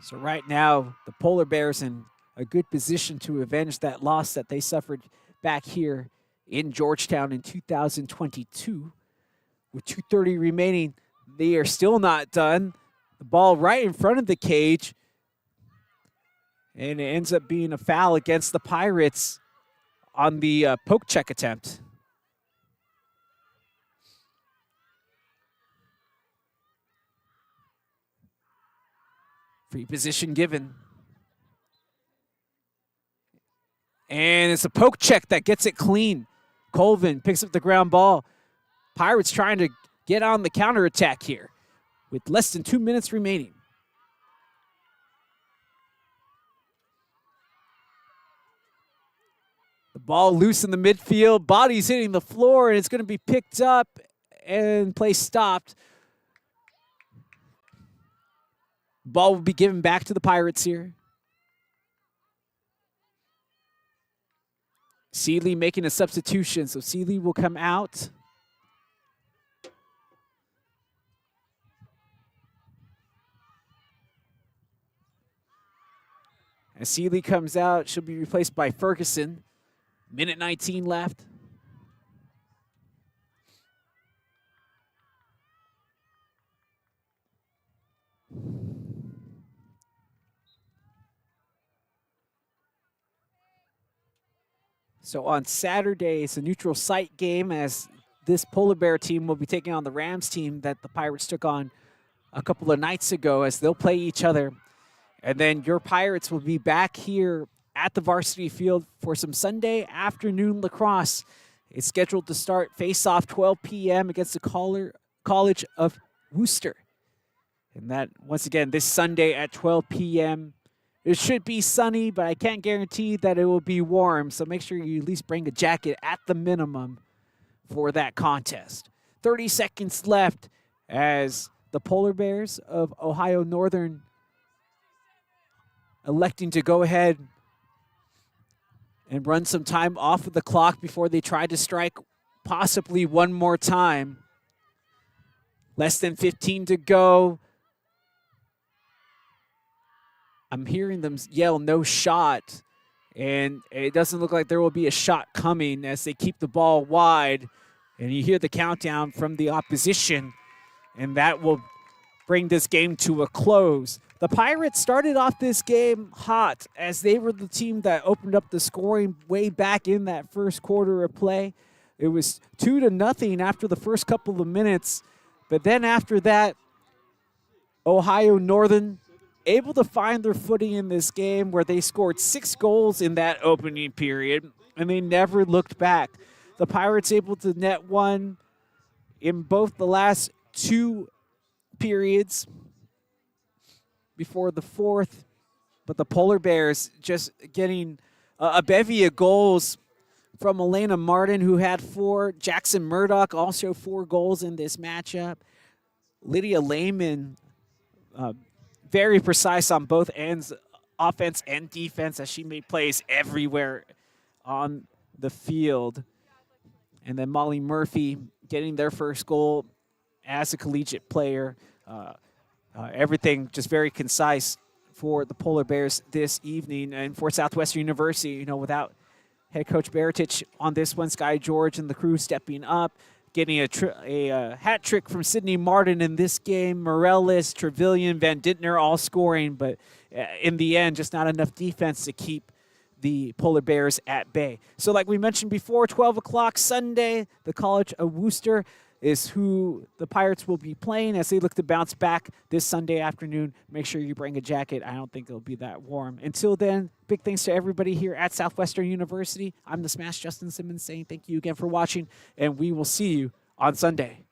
Speaker 4: So right now, the Polar Bears in a good position to avenge that loss that they suffered back here in Georgetown in 2022. With 2:30 remaining, they are still not done. The ball right in front of the cage. And it ends up being a foul against the Pirates on the poke check attempt. Free position given. And it's a poke check that gets it clean. Colvin picks up the ground ball. Pirates trying to get on the counterattack here with less than 2 minutes remaining. The ball loose in the midfield. Body's hitting the floor, and it's going to be picked up and play stopped. Ball will be given back to the Pirates here. Seeley making a substitution, so Seeley will come out. As Seeley comes out, she'll be replaced by Ferguson. Minute 19 left. So on Saturday, it's a neutral site game as this Polar Bear team will be taking on the Rams team that the Pirates took on a couple of nights ago as they'll play each other. And then your Pirates will be back here at the varsity field for some Sunday afternoon lacrosse. It's scheduled to start face-off 12 p.m. against the College of Worcester. And that, once again, this Sunday at 12 p.m. It should be sunny, but I can't guarantee that it will be warm, so make sure you at least bring a jacket at the minimum for that contest. 30 seconds left as the Polar Bears of Ohio Northern electing to go ahead and run some time off of the clock before they try to strike possibly one more time. Less than 15 to go. I'm hearing them yell no shot, and it doesn't look like there will be a shot coming as they keep the ball wide. And you hear the countdown from the opposition. and that will bring this game to a close. The Pirates started off this game hot as they were the team that opened up the scoring way back in that first quarter of play. It was 2-0 after the first couple of minutes, but then after that, Ohio Northern able to find their footing in this game where they scored 6 goals in that opening period, and they never looked back. The Pirates able to net one in both the last 2 periods before the fourth, but the Polar Bears just getting a bevy of goals from Elena Martin, who had 4. Jackson Murdoch also 4 goals in this matchup. Lydia Lehman, very precise on both ends, offense and defense, as she made plays everywhere on the field. And then Molly Murphy getting their first goal as a collegiate player. Everything just very concise for the Polar Bears this evening. And for Southwestern University, without head coach Baratich on this one, Sky George and the crew stepping up, getting a hat trick from Sydney Martin in this game. Morales, Trevelyan, Van Dintner all scoring, but in the end, just not enough defense to keep the Polar Bears at bay. So like we mentioned before, 12 o'clock Sunday, the College of Worcester is who the Pirates will be playing as they look to bounce back this Sunday afternoon. Make sure you bring a jacket. I don't think it'll be that warm. Until then, big thanks to everybody here at Southwestern University. I'm the Smash Justin Simmons saying thank you again for watching, and we will see you on Sunday.